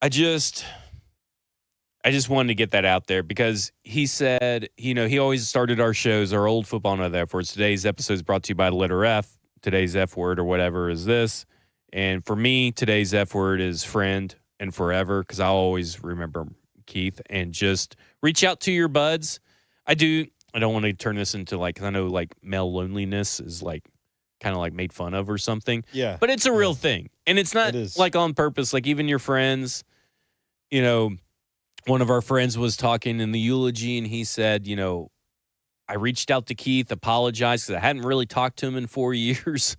A: I just wanted to get that out there because he said, he always started our shows, our old football and other efforts. Today's episode is brought to you by the letter F. today's F word or whatever is this. And for me, today's F word is friend and forever, because I always remember Keith. And just reach out to your buds. I don't want to turn this into like, 'cause I know like male loneliness is like kind of like made fun of or something.
B: Yeah.
A: But it's a real thing. And it's not like on purpose. Like even your friends, you know, one of our friends was talking in the eulogy and he said, you know, I reached out to Keith, apologized because I hadn't really talked to him in 4 years.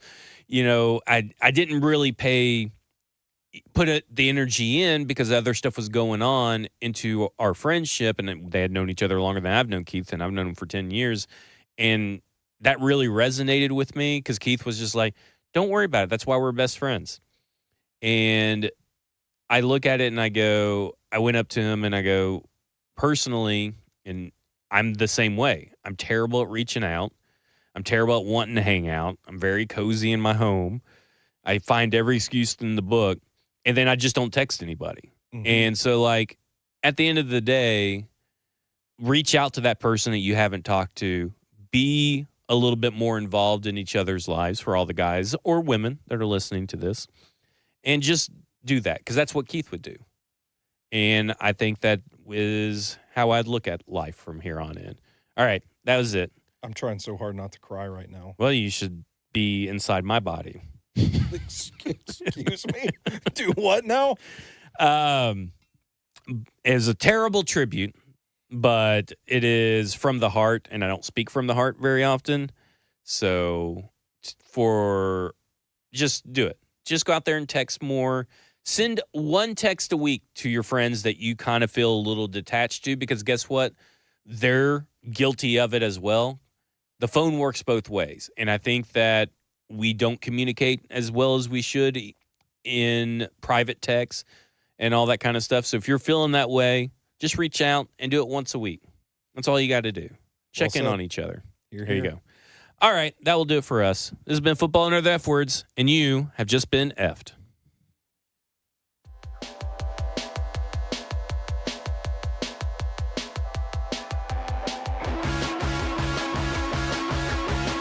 A: You know, I didn't really put the energy in because other stuff was going on into our friendship, and they had known each other longer than I've known Keith, and I've known him for 10 years. And that really resonated with me because Keith was just like, don't worry about it. That's why we're best friends. And I look at it and I went up to him and I go, personally, and I'm the same way. I'm terrible at reaching out. I'm terrible at wanting to hang out. I'm very cozy in my home. I find every excuse in the book, and then I just don't text anybody. Mm-hmm. And so, like, at the end of the day, reach out to that person that you haven't talked to. Be a little bit more involved in each other's lives for all the guys or women that are listening to this. And just do that, because that's what Keith would do. And I think that is how I'd look at life from here on in. All right, that was it.
B: I'm trying so hard not to cry right now.
A: Well, you should be inside my body.
B: Excuse me? Do what now?
A: It's a terrible tribute, but it is from the heart, and I don't speak from the heart very often. So just do it. Just go out there and text more. Send one text a week to your friends that you kind of feel a little detached to, because guess what? They're guilty of it as well. The phone works both ways, and I think that we don't communicate as well as we should in private text and all that kind of stuff. So if you're feeling that way, just reach out and do it once a week. That's all you got to do. Check in on each other. Here you go. All right, that will do it for us. This has been Football and Other F Words, and you have just been effed.